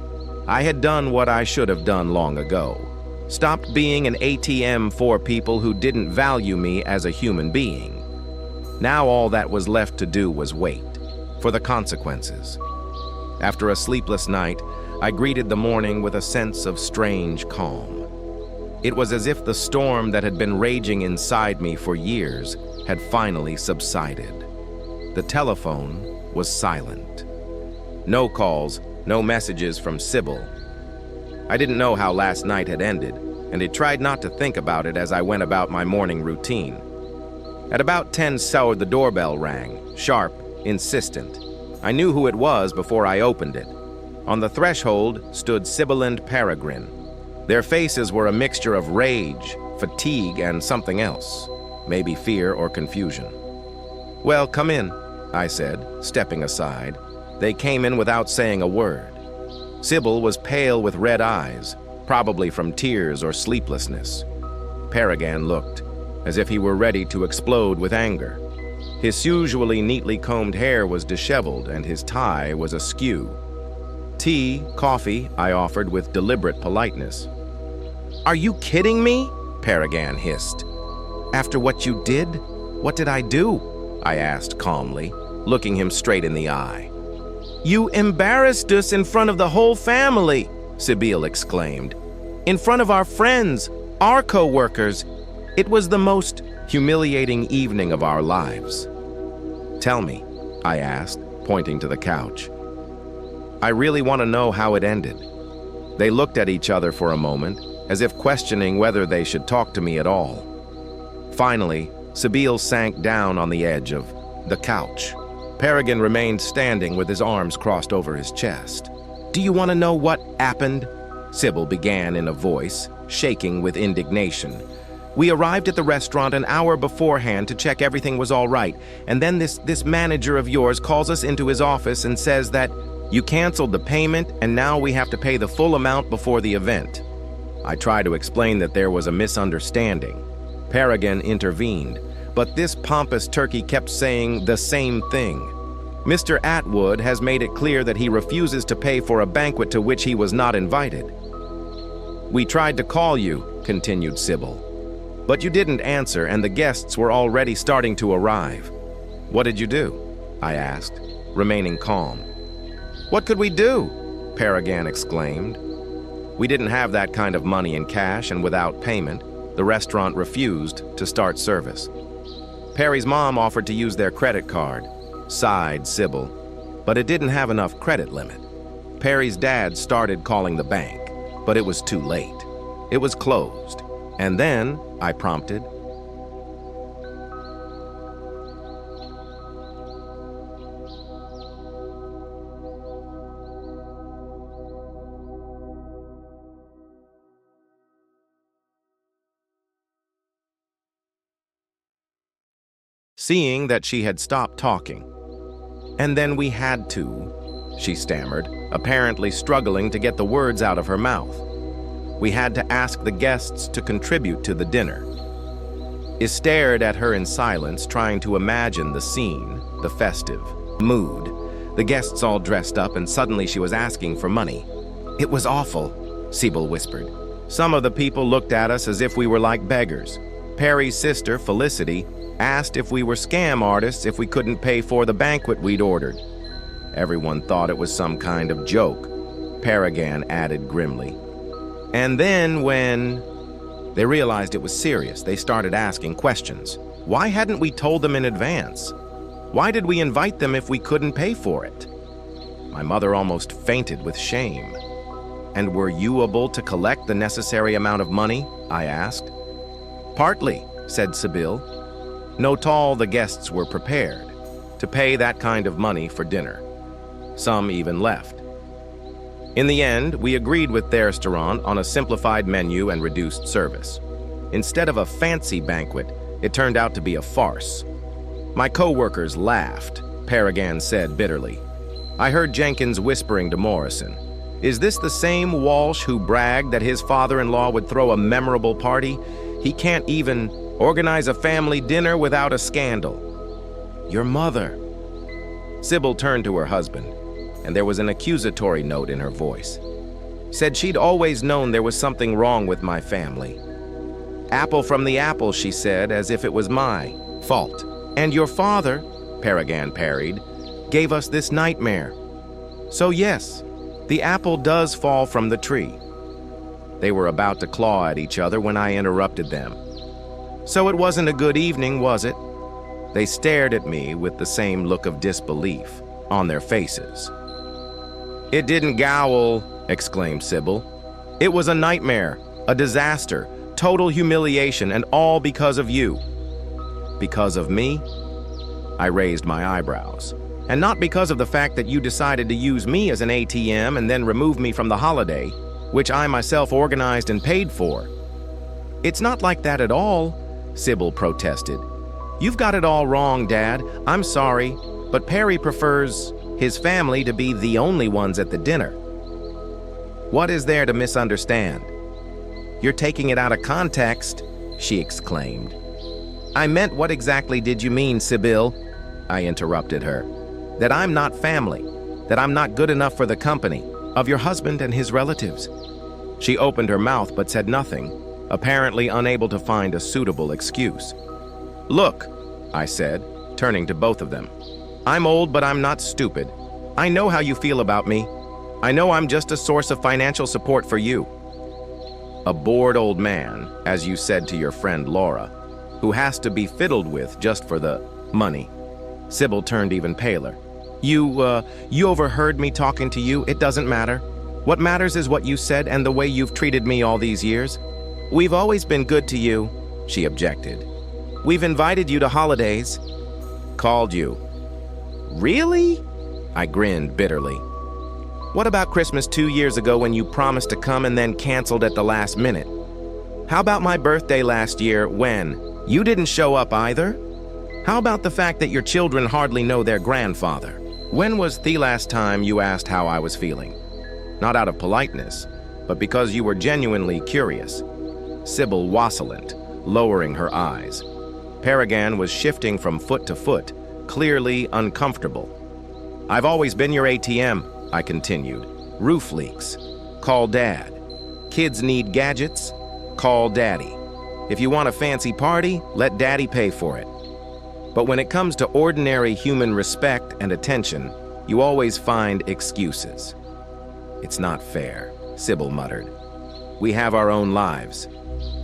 A: I had done what I should have done long ago. Stopped being an ATM for people who didn't value me as a human being. Now all that was left to do was wait for the consequences. After a sleepless night, I greeted the morning with a sense of strange calm. It was as if the storm that had been raging inside me for years had finally subsided. The telephone was silent. No calls, no messages from Sybil. I didn't know how last night had ended, and I tried not to think about it as I went about my morning routine. At about 10 so the doorbell rang, sharp, insistent. I knew who it was before I opened it. On the threshold stood Sybil and Peregrine. Their faces were a mixture of rage, fatigue, and something else, maybe fear or confusion. Well, come in, I said, stepping aside. They came in without saying a word. Sybil was pale with red eyes, probably from tears or sleeplessness. Peregrine looked as if he were ready to explode with anger. His usually neatly combed hair was disheveled and his tie was askew. Tea, coffee, I offered with deliberate politeness. Are you kidding me? Peregrine hissed. After what you did? What did I do? I asked calmly, looking him straight in the eye. You embarrassed us in front of the whole family, Sibyl exclaimed. In front of our friends, our co-workers. It was the most humiliating evening of our lives. Tell me, I asked, pointing to the couch. I really want to know how it ended. They looked at each other for a moment, as if questioning whether they should talk to me at all. Finally, Sibyl sank down on the edge of the couch. Peregrine remained standing with his arms crossed over his chest. Do you want to know what happened? Sybil began in a voice, shaking with indignation. We arrived at the restaurant an hour beforehand to check everything was all right, and then this manager of yours calls us into his office and says that you canceled the payment and now we have to pay the full amount before the event. I tried to explain that there was a misunderstanding. Peregrine intervened, but this pompous turkey kept saying the same thing. Mr. Atwood has made it clear that he refuses to pay for a banquet to which he was not invited. We tried to call you, continued Sybil, but you didn't answer and the guests were already starting to arrive. What did you do? I asked, remaining calm. What could we do? Peregrine exclaimed. We didn't have that kind of money in cash, and without payment, the restaurant refused to start service. Perry's mom offered to use their credit card, sighed Sybil, but it didn't have enough credit limit. Perry's dad started calling the bank, but it was too late. It was closed. And then, I prompted, seeing that she had stopped talking, And then we had to, she stammered, apparently struggling to get the words out of her mouth. We had to ask the guests to contribute to the dinner. I stared at her in silence, trying to imagine the scene, the festive mood. The guests all dressed up, and suddenly she was asking for money. It was awful, Sybil whispered. Some of the people looked at us as if we were like beggars. Perry's sister, Felicity, asked if we were scam artists if we couldn't pay for the banquet we'd ordered. Everyone thought it was some kind of joke, Paragon added grimly. And then when they realized it was serious, they started asking questions. Why hadn't we told them in advance? Why did we invite them if we couldn't pay for it? My mother almost fainted with shame. And were you able to collect the necessary amount of money? I asked. Partly, said Sybil. Not all the guests were prepared to pay that kind of money for dinner. Some even left. In the end, we agreed with their restaurant on a simplified menu and reduced service. Instead of a fancy banquet, it turned out to be a farce. My co-workers laughed, Paragon said bitterly. I heard Jenkins whispering to Morrison, "Is this the same Walsh who bragged that his father-in-law would throw a memorable party? He can't even organize a family dinner without a scandal." Your mother. Sybil turned to her husband, and there was an accusatory note in her voice. Said she'd always known there was something wrong with my family. Apple from the apple, she said, as if it was my fault. And your father, Paragon parried, gave us this nightmare. So yes, the apple does fall from the tree. They were about to claw at each other when I interrupted them. So it wasn't a good evening, was it? They stared at me with the same look of disbelief on their faces. It didn't gowl, exclaimed Sybil. It was a nightmare, a disaster, total humiliation, and all because of you. Because of me? I raised my eyebrows. And not because of the fact that you decided to use me as an ATM and then remove me from the holiday, which I myself organized and paid for. It's not like that at all, Sybil protested. You've got it all wrong, Dad. I'm sorry, but Perry prefers his family to be the only ones at the dinner. What is there to misunderstand? You're taking it out of context, she exclaimed. I meant, what exactly did you mean, Sybil? I interrupted her. That I'm not family, that I'm not good enough for the company of your husband and his relatives. She opened her mouth but said nothing, apparently unable to find a suitable excuse. Look, I said, turning to both of them. I'm old, but I'm not stupid. I know how you feel about me. I know I'm just a source of financial support for you. A bored old man, as you said to your friend Laura, who has to be fiddled with just for the money. Sybil turned even paler. You overheard me talking to you. It doesn't matter. What matters is what you said and the way you've treated me all these years. We've always been good to you, she objected. We've invited you to holidays. Called you. Really? I grinned bitterly. What about Christmas 2 years ago when you promised to come and then canceled at the last minute? How about my birthday last year when you didn't show up either? How about the fact that your children hardly know their grandfather? When was the last time you asked how I was feeling? Not out of politeness, but because you were genuinely curious. Sybil wassailed, lowering her eyes. Paragon was shifting from foot to foot, clearly uncomfortable. I've always been your ATM, I continued. Roof leaks. Call Dad. Kids need gadgets. Call Daddy. If you want a fancy party, let Daddy pay for it. But when it comes to ordinary human respect and attention, you always find excuses. It's not fair, Sybil muttered. We have our own lives,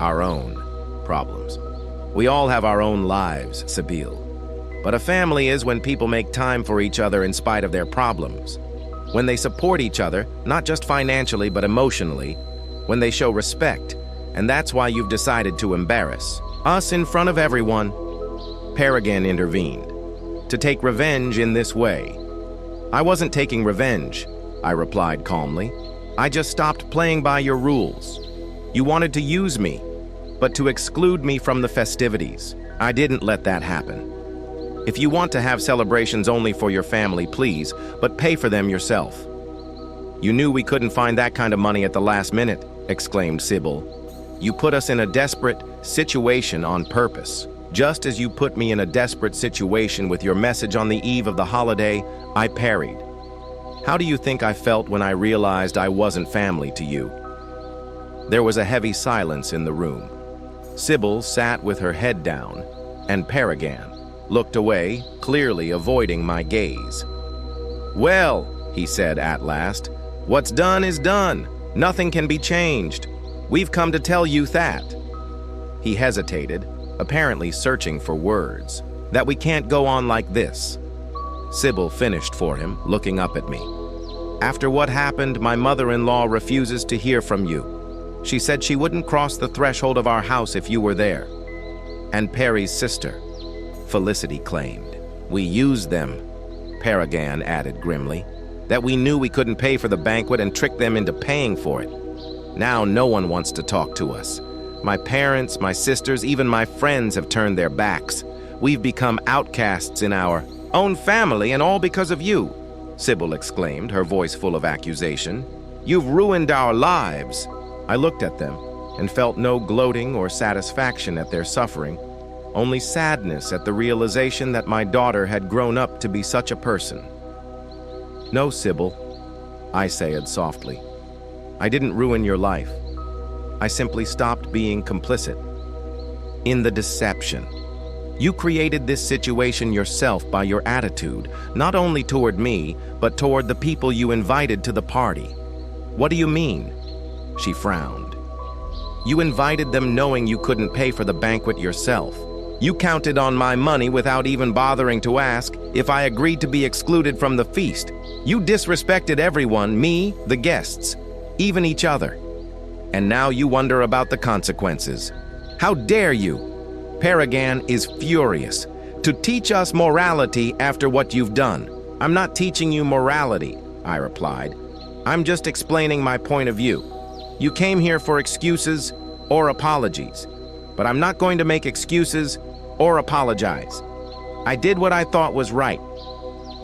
A: our own problems. We all have our own lives, Sybil. But a family is when people make time for each other in spite of their problems. When they support each other, not just financially but emotionally. When they show respect. And that's why you've decided to embarrass us in front of everyone. Paragon intervened. To take revenge in this way. I wasn't taking revenge, I replied calmly. I just stopped playing by your rules. You wanted to use me, but to exclude me from the festivities. I didn't let that happen. If you want to have celebrations only for your family, please, but pay for them yourself." "You knew we couldn't find that kind of money at the last minute," exclaimed Sybil. "You put us in a desperate situation on purpose. Just as you put me in a desperate situation with your message on the eve of the holiday, I parried. How do you think I felt when I realized I wasn't family to you?" There was a heavy silence in the room. Sybil sat with her head down, and Paragon looked away, clearly avoiding my gaze. "Well," he said at last, "what's done is done. Nothing can be changed. We've come to tell you that." He hesitated, apparently searching for words. "That we can't go on like this." Sybil finished for him, looking up at me. "After what happened, my mother-in-law refuses to hear from you. She said she wouldn't cross the threshold of our house if you were there." "And Perry's sister," Felicity claimed. "We used them," Paragon added grimly. "That we knew we couldn't pay for the banquet and tricked them into paying for it. Now no one wants to talk to us. My parents, my sisters, even my friends have turned their backs. We've become outcasts in our own family, and all because of you," Sybil exclaimed, her voice full of accusation. "You've ruined our lives." I looked at them and felt no gloating or satisfaction at their suffering, only sadness at the realization that my daughter had grown up to be such a person. "No, Sybil," I said softly. "I didn't ruin your life. I simply stopped being complicit in the deception. You created this situation yourself by your attitude, not only toward me, but toward the people you invited to the party." "What do you mean?" She frowned. "You invited them knowing you couldn't pay for the banquet yourself. You counted on my money without even bothering to ask if I agreed to be excluded from the feast. You disrespected everyone, me, the guests, even each other. And now you wonder about the consequences. How dare you?" Paragon is furious. "To teach us morality after what you've done." "I'm not teaching you morality," I replied. "I'm just explaining my point of view. You came here for excuses or apologies, but I'm not going to make excuses or apologize. I did what I thought was right."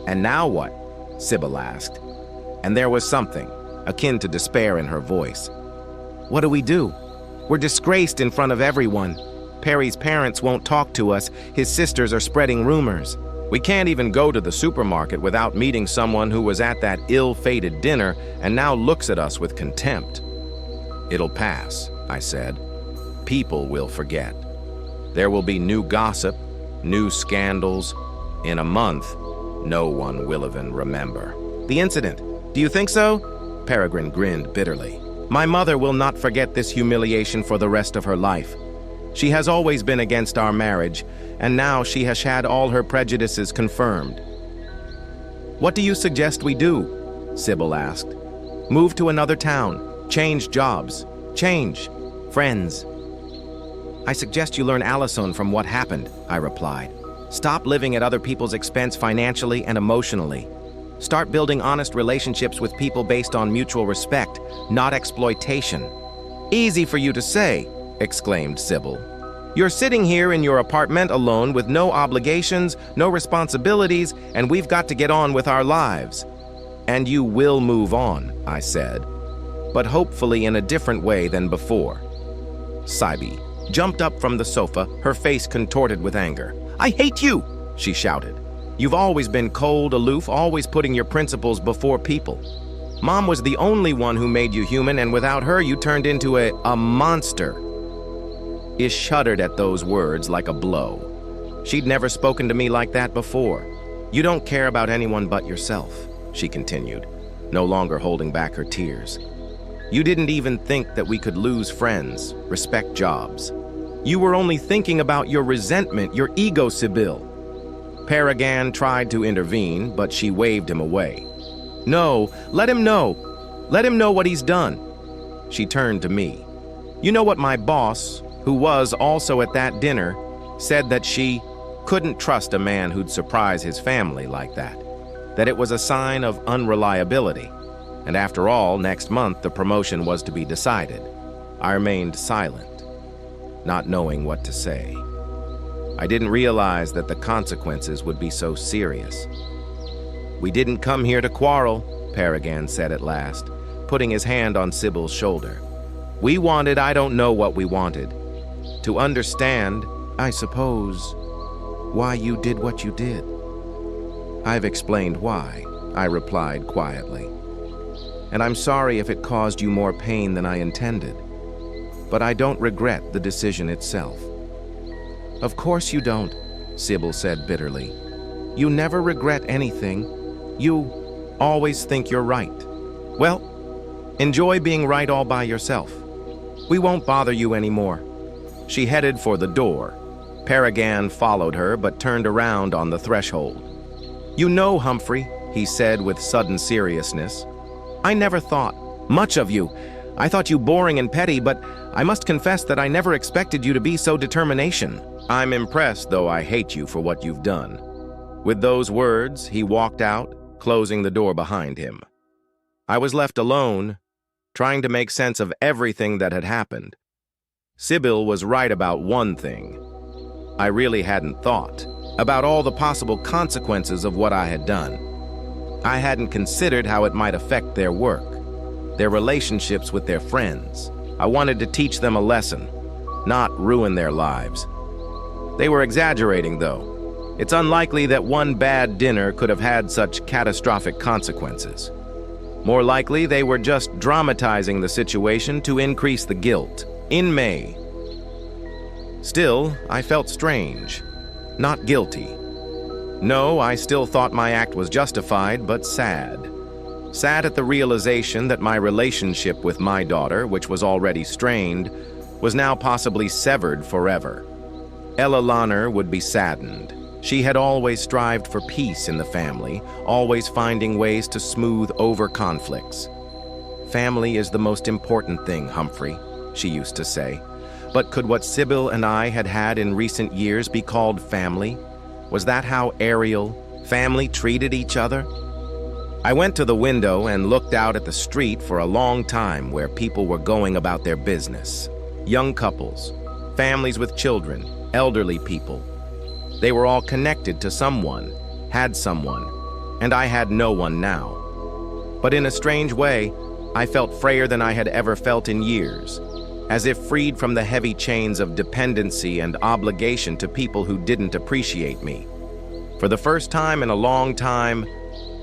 A: "And now what?" Sybil asked, and there was something akin to despair in her voice. "What do we do? We're disgraced in front of everyone. Perry's parents won't talk to us. His sisters are spreading rumors. We can't even go to the supermarket without meeting someone who was at that ill-fated dinner and now looks at us with contempt." "It'll pass," I said. "People will forget. There will be new gossip, new scandals. In a month, no one will even remember." "The incident, do you think so?" Peregrine grinned bitterly. "My mother will not forget this humiliation for the rest of her life. She has always been against our marriage, and now she has had all her prejudices confirmed." "What do you suggest we do?" Sybil asked. "Move to another town, change jobs, change friends." "I suggest you learn Allison from what happened," I replied. "Stop living at other people's expense financially and emotionally. Start building honest relationships with people based on mutual respect, not exploitation." "Easy for you to say," exclaimed Sybil. "You're sitting here in your apartment alone with no obligations, no responsibilities, and we've got to get on with our lives." "And you will move on," I said, "but hopefully in a different way than before." Sybil jumped up from the sofa, her face contorted with anger. "I hate you!" she shouted. "You've always been cold, aloof, always putting your principles before people. Mom was the only one who made you human, and without her you turned into a monster." Ish shuddered at those words like a blow. She'd never spoken to me like that before. "You don't care about anyone but yourself," she continued, no longer holding back her tears. "You didn't even think that we could lose friends, respect jobs. You were only thinking about your resentment, your ego, Sybil." Paragon tried to intervene, but she waved him away. "No, let him know. Let him know what he's done." She turned to me. "You know what my boss, who was also at that dinner, said that she couldn't trust a man who'd surprise his family like that, that it was a sign of unreliability. And after all, next month the promotion was to be decided." I remained silent, not knowing what to say. I didn't realize that the consequences would be so serious. "We didn't come here to quarrel," Paragon said at last, putting his hand on Sybil's shoulder. "We wanted, I don't know what we wanted. To understand, I suppose, why you did what you did." "I've explained why," I replied quietly. "And I'm sorry if it caused you more pain than I intended. But I don't regret the decision itself." "Of course you don't," Sybil said bitterly. "You never regret anything. You always think you're right. Well, enjoy being right all by yourself. We won't bother you anymore." She headed for the door. Paragon followed her but turned around on the threshold. "You know, Humphrey," he said with sudden seriousness, "I never thought much of you. I thought you boring and petty, but I must confess that I never expected you to be so determination. I'm impressed, though I hate you for what you've done." With those words, he walked out, closing the door behind him. I was left alone, trying to make sense of everything that had happened. Sybil was right about one thing. I really hadn't thought about all the possible consequences of what I had done. I hadn't considered how it might affect their work, their relationships with their friends. I wanted to teach them a lesson, not ruin their lives. They were exaggerating, though. It's unlikely that one bad dinner could have had such catastrophic consequences. More likely, they were just dramatizing the situation to increase the guilt. In May. Still, I felt strange, not guilty. No, I still thought my act was justified, but sad. Sad at the realization that my relationship with my daughter, which was already strained, was now possibly severed forever. Ella Lanner would be saddened. She had always strived for peace in the family, always finding ways to smooth over conflicts. "Family is the most important thing, Humphrey," she used to say. But could what Sybil and I had had in recent years be called family? Was that how Ariel, family, treated each other? I went to the window and looked out at the street for a long time where people were going about their business. Young couples, families with children, elderly people. They were all connected to someone, had someone, and I had no one now. But in a strange way, I felt freer than I had ever felt in years, as if freed from the heavy chains of dependency and obligation to people who didn't appreciate me. For the first time in a long time,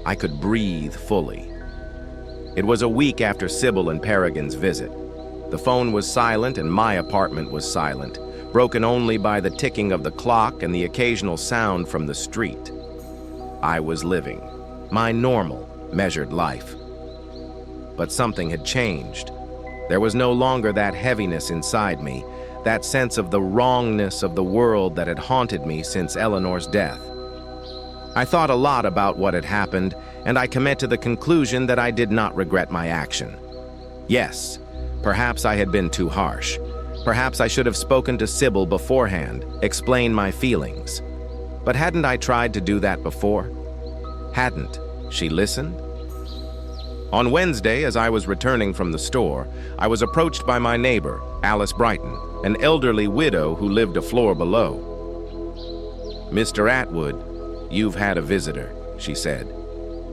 A: I could breathe fully. It was a week after Sybil and Paragon's visit. The phone was silent and my apartment was silent, broken only by the ticking of the clock and the occasional sound from the street. I was living my normal, measured life. But something had changed. There was no longer that heaviness inside me, that sense of the wrongness of the world that had haunted me since Eleanor's death. I thought a lot about what had happened, and I came to the conclusion that I did not regret my action. Yes, perhaps I had been too harsh. Perhaps I should have spoken to Sybil beforehand, explained my feelings. But hadn't I tried to do that before? Hadn't she listened? On Wednesday, as I was returning from the store, I was approached by my neighbor, Alice Brighton, an elderly widow who lived a floor below. "Mr. Atwood, you've had a visitor," she said.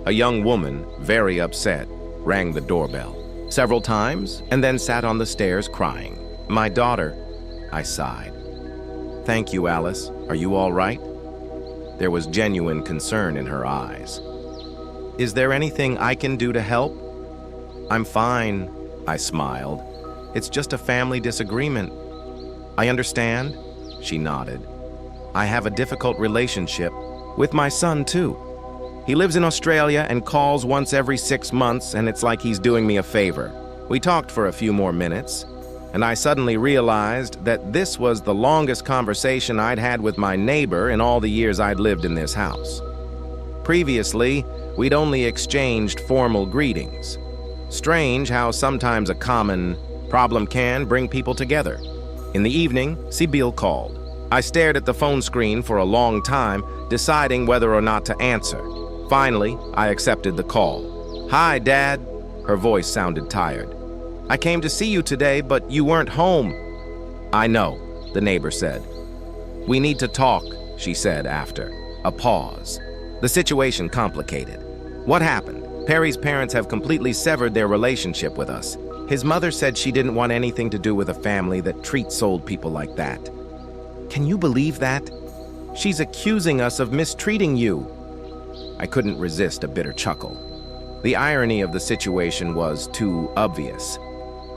A: A young woman, very upset, rang the doorbell several times and then sat on the stairs crying. "My daughter," I sighed. "Thank you, Alice. Are you all right?" There was genuine concern in her eyes. "Is there anything I can do to help?" "I'm fine," I smiled. "It's just a family disagreement." "I understand," she nodded. "I have a difficult relationship with my son, too. He lives in Australia and calls once every 6 months, and it's like he's doing me a favor." We talked for a few more minutes, and I suddenly realized that this was the longest conversation I'd had with my neighbor in all the years I'd lived in this house. Previously, we'd only exchanged formal greetings. Strange how sometimes a common problem can bring people together. In the evening, Sybil called. I stared at the phone screen for a long time, deciding whether or not to answer. Finally, I accepted the call. "Hi, Dad." Her voice sounded tired. "I came to see you today, but you weren't home." "I know," the neighbor said. "We need to talk," she said after a pause. "The situation complicated." "What happened?" "Perry's parents have completely severed their relationship with us. His mother said she didn't want anything to do with a family that treats old people like that." "Can you believe that? She's accusing us of mistreating you." I couldn't resist a bitter chuckle. The irony of the situation was too obvious.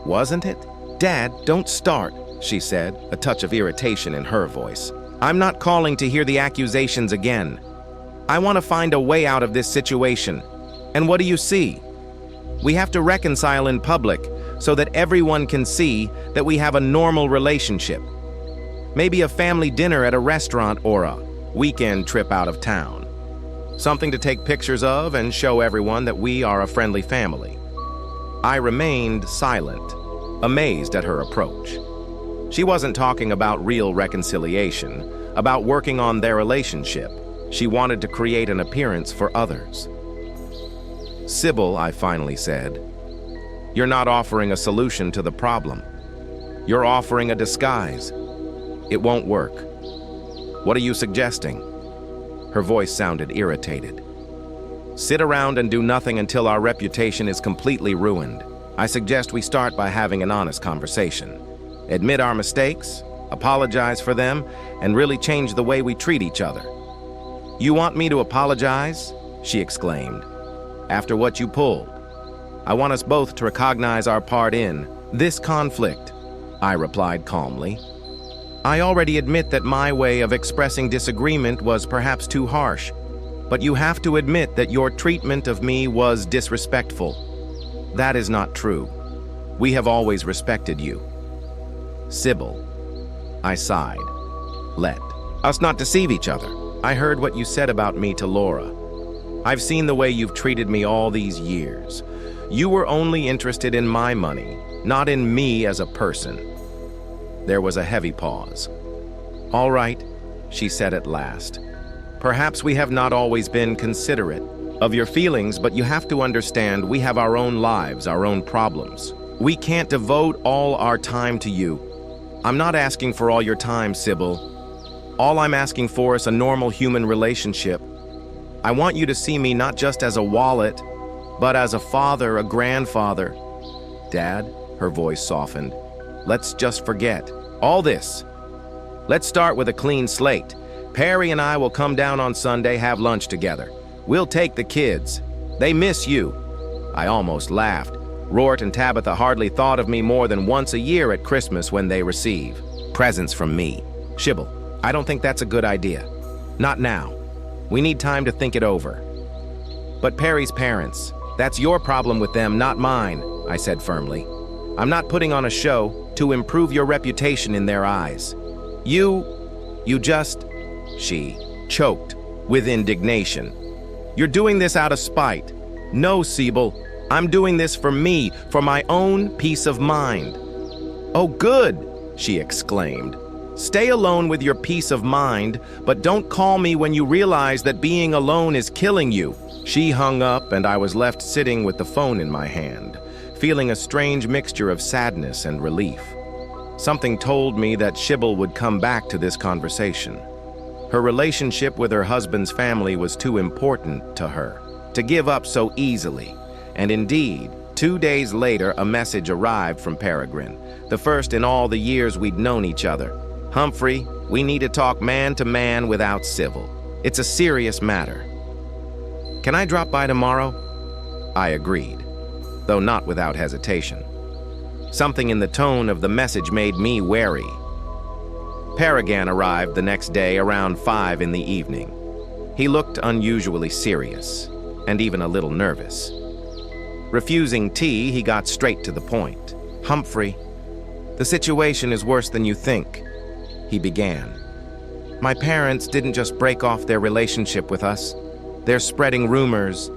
A: Wasn't it? "Dad, don't start," she said, a touch of irritation in her voice. "I'm not calling to hear the accusations again. I want to find a way out of this situation. And what do you see? We have to reconcile in public so that everyone can see that we have a normal relationship. Maybe a family dinner at a restaurant or a weekend trip out of town. Something to take pictures of and show everyone that we are a friendly family." I remained silent, amazed at her approach. She wasn't talking about real reconciliation, about working on their relationship. She wanted to create an appearance for others. "Sybil," I finally said, "you're not offering a solution to the problem. You're offering a disguise. It won't work. What are you suggesting?" Her voice sounded irritated. "Sit around and do nothing until our reputation is completely ruined. I suggest we start by having an honest conversation. Admit our mistakes, apologize for them, and really change the way we treat each other." "You want me to apologize?" she exclaimed. "After what you pulled? I want us both to recognize our part in this conflict," I replied calmly. "I already admit that my way of expressing disagreement was perhaps too harsh, but you have to admit that your treatment of me was disrespectful. That is not true. We have always respected you." "Sybil," I sighed, "let us not deceive each other. I heard what you said about me to Laura. I've seen the way you've treated me all these years. You were only interested in my money, not in me as a person." There was a heavy pause. "All right," she said at last. "Perhaps we have not always been considerate of your feelings, but you have to understand we have our own lives, our own problems. We can't devote all our time to you. I'm not asking for all your time, Sybil. All I'm asking for is a normal human relationship. I want you to see me not just as a wallet, but as a father, a grandfather." "Dad," her voice softened, "let's just forget all this. Let's start with a clean slate. Perry and I will come down on Sunday, have lunch together. We'll take the kids. They miss you." I almost laughed. Rort and Tabitha hardly thought of me more than once a year at Christmas when they receive presents from me. "Sybil, I don't think that's a good idea. Not now. We need time to think it over." "But Perry's parents, that's your problem with them, not mine," I said firmly. "I'm not putting on a show to improve your reputation in their eyes. You just..." She choked with indignation. "You're doing this out of spite. No, Sybil, I'm doing this for me, for my own peace of mind." "Oh, good," she exclaimed. "Stay alone with your peace of mind, but don't call me when you realize that being alone is killing you." She hung up, and I was left sitting with the phone in my hand, feeling a strange mixture of sadness and relief. Something told me that Sybil would come back to this conversation. Her relationship with her husband's family was too important to her to give up so easily. And indeed, 2 days later, a message arrived from Peregrine, the first in all the years we'd known each other. "Humphrey, we need to talk man to man without Sybil. It's a serious matter. Can I drop by tomorrow?" I agreed, though not without hesitation. Something in the tone of the message made me wary. Peregrine arrived the next day around 5 in the evening. He looked unusually serious, and even a little nervous. Refusing tea, he got straight to the point. "Humphrey, the situation is worse than you think," he began. "My parents didn't just break off their relationship with us. They're spreading rumors.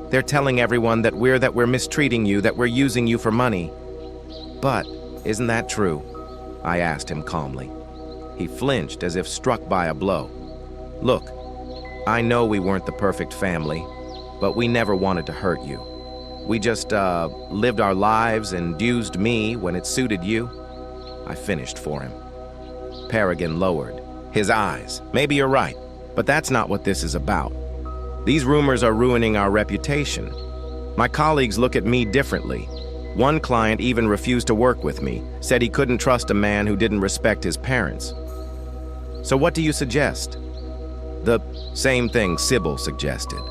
A: They're telling everyone that we're mistreating you, that we're using you for money." "But isn't that true?" I asked him calmly. He flinched as if struck by a blow. "Look, I know we weren't the perfect family, but we never wanted to hurt you. We just lived our lives and used me when it suited you." I finished for him. Peregrine lowered, His eyes. Maybe you're right, but that's not what this is about. These rumors are ruining our reputation. My colleagues look at me differently. One client even refused to work with me, said he couldn't trust a man who didn't respect his parents. So what do you suggest? The same thing Sybil suggested.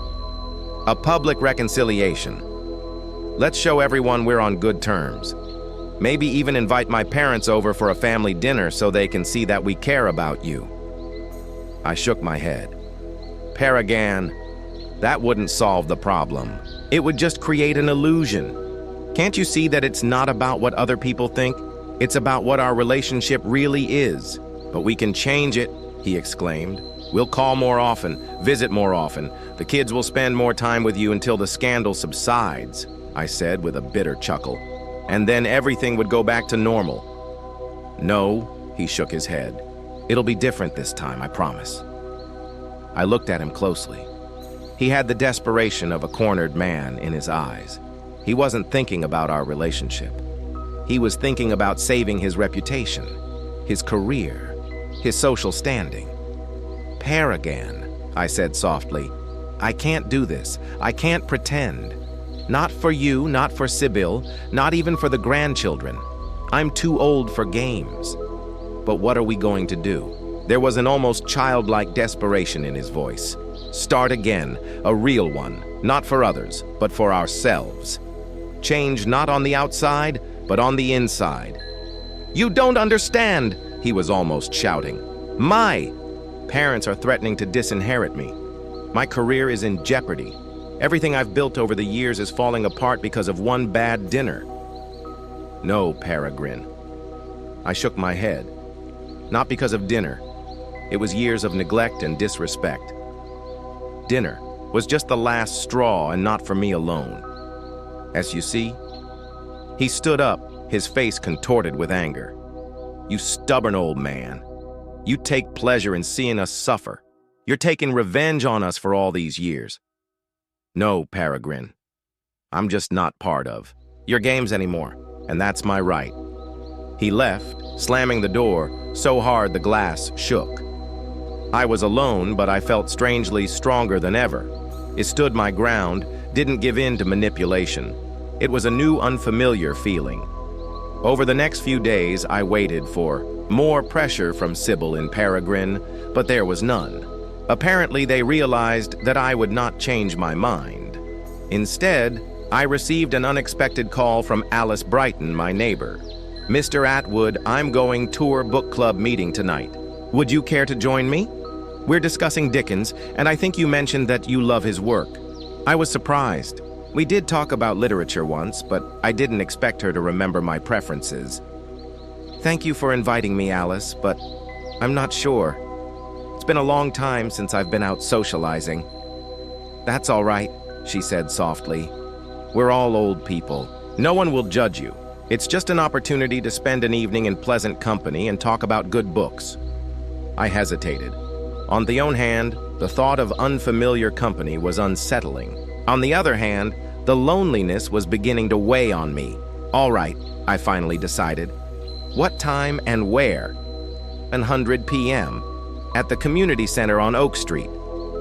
A: A public reconciliation. Let's show everyone we're on good terms. Maybe even invite my parents over for a family dinner so they can see that we care about you. I shook my head. Paragan, that wouldn't solve the problem. It would just create an illusion. Can't you see that it's not about what other people think? It's about what our relationship really is. But we can change it, he exclaimed. We'll call more often, visit more often. The kids will spend more time with you until the scandal subsides, I said with a bitter chuckle. And then everything would go back to normal. No, he shook his head. It'll be different this time, I promise. I looked at him closely. He had the desperation of a cornered man in his eyes. He wasn't thinking about our relationship. He was thinking about saving his reputation, his career, his social standing. Paragan, I said softly, I can't do this. I can't pretend. Not for you, not for Sybil, not even for the grandchildren. I'm too old for games. But what are we going to do? There was an almost childlike desperation in his voice. Start again, a real one, not for others, but for ourselves. Change not on the outside, but on the inside. You don't understand, he was almost shouting. My parents are threatening to disinherit me. My career is in jeopardy. Everything I've built over the years is falling apart because of one bad dinner. No, Peregrine. I shook my head. Not because of dinner. It was years of neglect and disrespect. Dinner was just the last straw, and not for me alone. As you see, he stood up, his face contorted with anger. You stubborn old man. You take pleasure in seeing us suffer. You're taking revenge on us for all these years. No, Peregrine. I'm just not part of your games anymore, and that's my right. He left, slamming the door so hard the glass shook. I was alone, but I felt strangely stronger than ever. I stood my ground, didn't give in to manipulation. It was a new, unfamiliar feeling. Over the next few days, I waited for more pressure from Sybil and Peregrine, but there was none. Apparently, they realized that I would not change my mind. Instead, I received an unexpected call from Alice Brighton, my neighbor. Mr. Atwood, I'm going tour book club meeting tonight. Would you care to join me? We're discussing Dickens, and I think you mentioned that you love his work. I was surprised. We did talk about literature once, but I didn't expect her to remember my preferences. Thank you for inviting me, Alice, but I'm not sure. It's been a long time since I've been out socializing. That's all right, she said softly. We're all old people. No one will judge you. It's just an opportunity to spend an evening in pleasant company and talk about good books. I hesitated. On the one hand, the thought of unfamiliar company was unsettling. On the other hand, the loneliness was beginning to weigh on me. All right, I finally decided. What time and where? 100 p.m. at the community center on Oak Street.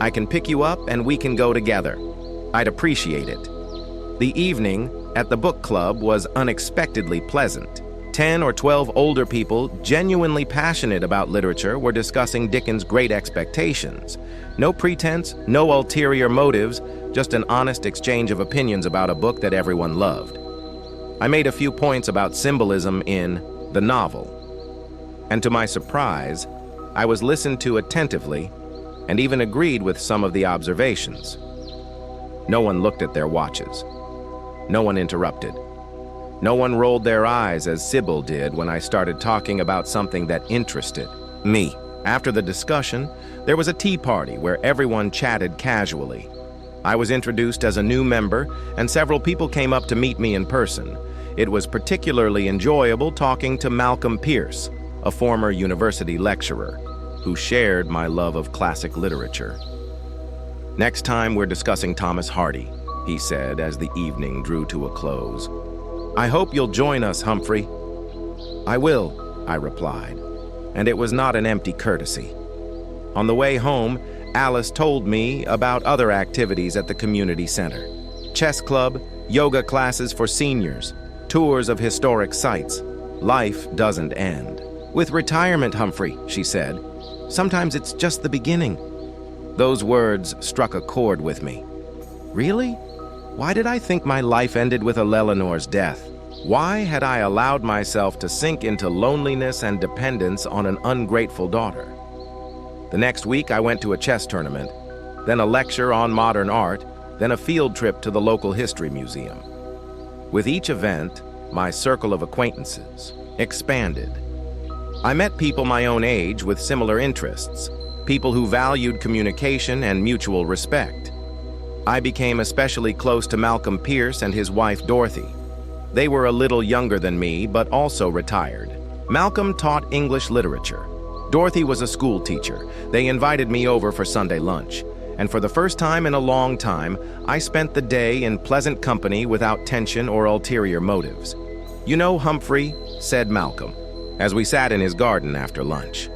A: I can pick you up and we can go together. I'd appreciate it. The evening at the book club was unexpectedly pleasant. 10 or 12 older people, genuinely passionate about literature, were discussing Dickens' Great Expectations. No pretense, no ulterior motives, just an honest exchange of opinions about a book that everyone loved. I made a few points about symbolism in the novel. And to my surprise, I was listened to attentively and even agreed with some of the observations. No one looked at their watches. No one interrupted. No one rolled their eyes as Sybil did when I started talking about something that interested me. After the discussion, there was a tea party where everyone chatted casually. I was introduced as a new member, and several people came up to meet me in person. It was particularly enjoyable talking to Malcolm Pierce, a former university lecturer, who shared my love of classic literature. Next time we're discussing Thomas Hardy, he said as the evening drew to a close. I hope you'll join us, Humphrey. I will, I replied, and it was not an empty courtesy. On the way home, Alice told me about other activities at the community center. Chess club, yoga classes for seniors, tours of historic sites. Life doesn't end. With retirement, Humphrey, she said, sometimes it's just the beginning. Those words struck a chord with me. Really? Why did I think my life ended with Eleanor's death? Why had I allowed myself to sink into loneliness and dependence on an ungrateful daughter? The next week, I went to a chess tournament, then a lecture on modern art, then a field trip to the local history museum. With each event, my circle of acquaintances expanded. I met people my own age with similar interests, people who valued communication and mutual respect. I became especially close to Malcolm Pierce and his wife Dorothy. They were a little younger than me, but also retired. Malcolm taught English literature. Dorothy was a school teacher. They invited me over for Sunday lunch, and for the first time in a long time, I spent the day in pleasant company without tension or ulterior motives. "You know, Humphrey," said Malcolm, as we sat in his garden after lunch,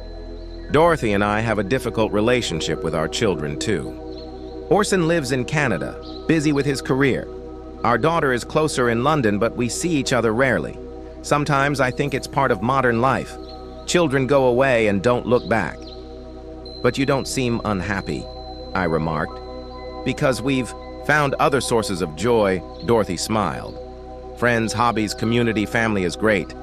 A: "Dorothy and I have a difficult relationship with our children, too. Orson lives in Canada, busy with his career. Our daughter is closer in London, but we see each other rarely. Sometimes I think it's part of modern life. Children go away and don't look back." "But you don't seem unhappy," I remarked. "Because we've found other sources of joy," Dorothy smiled. "Friends, hobbies, community, family is great,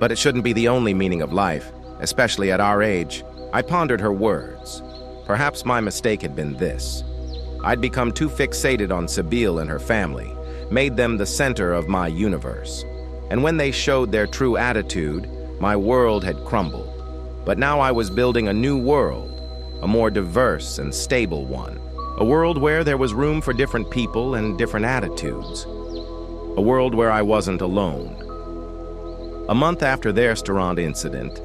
A: but it shouldn't be the only meaning of life, especially at our age." I pondered her words. Perhaps my mistake had been this. I'd become too fixated on Sibyl and her family, made them the center of my universe. And when they showed their true attitude, my world had crumbled. But now I was building a new world, a more diverse and stable one. A world where there was room for different people and different attitudes. A world where I wasn't alone. A month after their restaurant incident,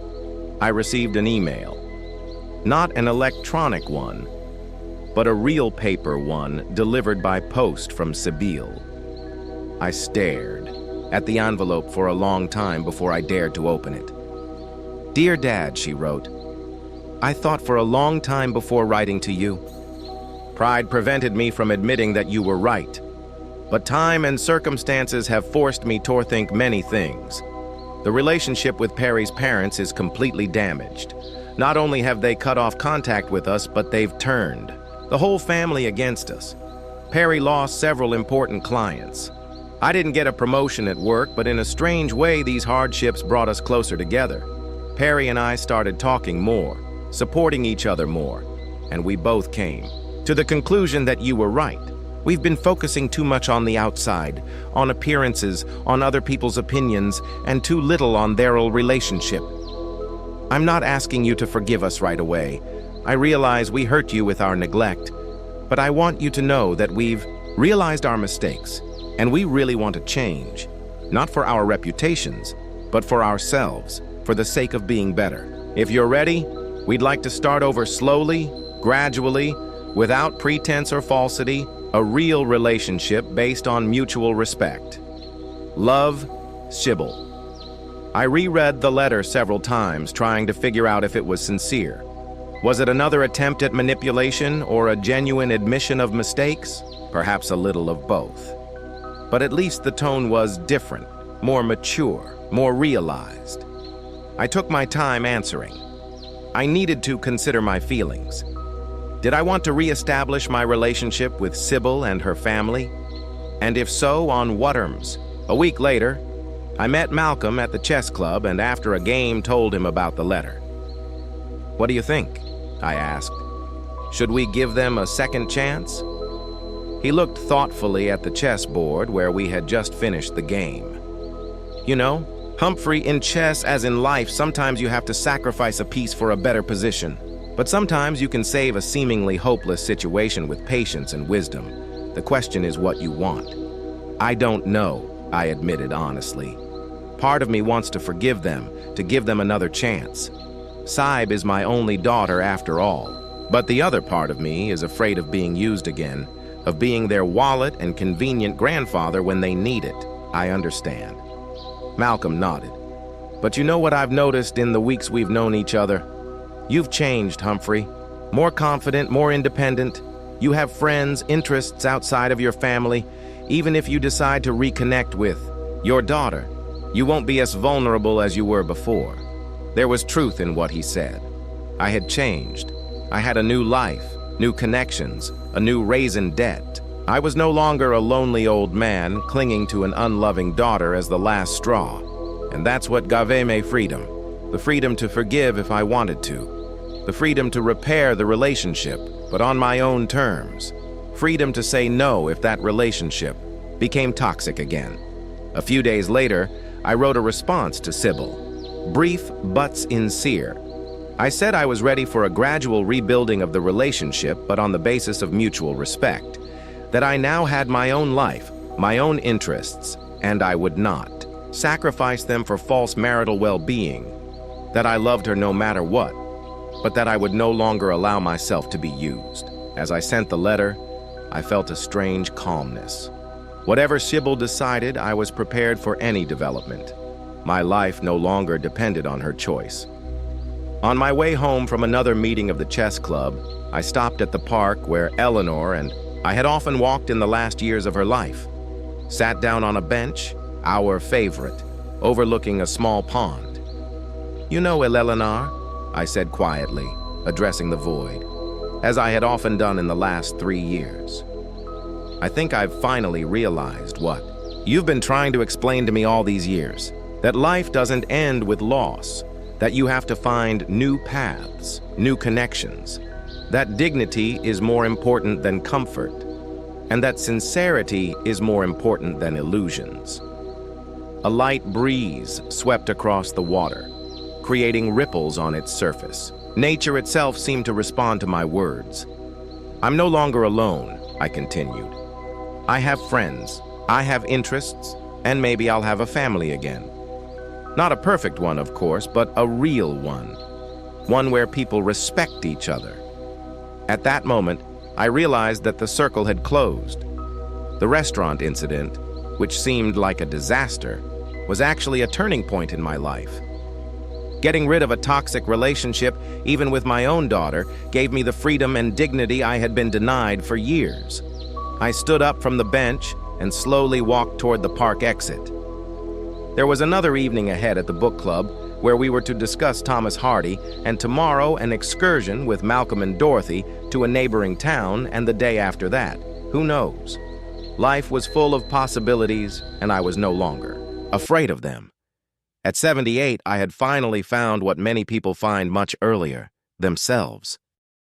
A: I received an email. Not an electronic one, but a real paper one delivered by post from Sibyl. I stared at the envelope for a long time before I dared to open it. "Dear Dad," she wrote, "I thought for a long time before writing to you. Pride prevented me from admitting that you were right. But time and circumstances have forced me to think many things. The relationship with Perry's parents is completely damaged. Not only have they cut off contact with us, but they've turned the whole family against us. Perry lost several important clients. I didn't get a promotion at work, but in a strange way, these hardships brought us closer together. Perry and I started talking more, supporting each other more, and we both came to the conclusion that you were right. We've been focusing too much on the outside, on appearances, on other people's opinions, and too little on their relationship. I'm not asking you to forgive us right away. I realize we hurt you with our neglect, but I want you to know that we've realized our mistakes, and we really want to change, not for our reputations, but for ourselves, for the sake of being better. If you're ready, we'd like to start over slowly, gradually, without pretense or falsity, a real relationship based on mutual respect. Love, Sybil." I reread the letter several times, trying to figure out if it was sincere. Was it another attempt at manipulation or a genuine admission of mistakes? Perhaps a little of both. But at least the tone was different, more mature, more realized. I took my time answering. I needed to consider my feelings. Did I want to reestablish my relationship with Sybil and her family? And if so, on what terms? A week later, I met Malcolm at the chess club and after a game told him about the letter. "What do you think?" I asked. "Should we give them a second chance?" He looked thoughtfully at the chessboard where we had just finished the game. "You know, Humphrey, in chess as in life, sometimes you have to sacrifice a piece for a better position. But sometimes you can save a seemingly hopeless situation with patience and wisdom. The question is what you want." "I don't know," I admitted honestly. "Part of me wants to forgive them, to give them another chance. Saib is my only daughter after all. But the other part of me is afraid of being used again, of being their wallet and convenient grandfather when they need it." "I understand." Malcolm nodded. "But you know what I've noticed in the weeks we've known each other? You've changed, Humphrey. More confident, more independent. You have friends, interests outside of your family. Even if you decide to reconnect with your daughter, you won't be as vulnerable as you were before. There was truth in what he said. I had changed. I had a new life, new connections, a new raison d'etre. I was no longer a lonely old man clinging to an unloving daughter as the last straw. And that's what gave me freedom. The freedom to forgive if I wanted to. The freedom to repair the relationship, but on my own terms. Freedom to say no if that relationship became toxic again. A few days later, I wrote a response to Sybil. Brief but sincere. I said I was ready for a gradual rebuilding of the relationship, but on the basis of mutual respect. That I now had my own life, my own interests, and I would not sacrifice them for false marital well-being. That I loved her no matter what, but that I would no longer allow myself to be used. As I sent the letter, I felt a strange calmness. Whatever Sybil decided, I was prepared for any development. My life no longer depended on her choice. On my way home from another meeting of the chess club, I stopped at the park where Eleanor and I had often walked in the last years of her life. Sat down on a bench, our favorite, overlooking a small pond. "You know, Eleanor," I said quietly, addressing the void, as I had often done in the last 3 years. "I think I've finally realized what you've been trying to explain to me all these years, that life doesn't end with loss, that you have to find new paths, new connections, that dignity is more important than comfort, and that sincerity is more important than illusions." A light breeze swept across the water, creating ripples on its surface. Nature itself seemed to respond to my words. "I'm no longer alone," I continued. "I have friends, I have interests, and maybe I'll have a family again. Not a perfect one, of course, but a real one. One where people respect each other." At that moment, I realized that the circle had closed. The restaurant incident, which seemed like a disaster, was actually a turning point in my life. Getting rid of a toxic relationship, even with my own daughter, gave me the freedom and dignity I had been denied for years. I stood up from the bench and slowly walked toward the park exit. There was another evening ahead at the book club where we were to discuss Thomas Hardy, and tomorrow an excursion with Malcolm and Dorothy to a neighboring town, and the day after that. Who knows? Life was full of possibilities, and I was no longer afraid of them. At 78, I had finally found what many people find much earlier, themselves.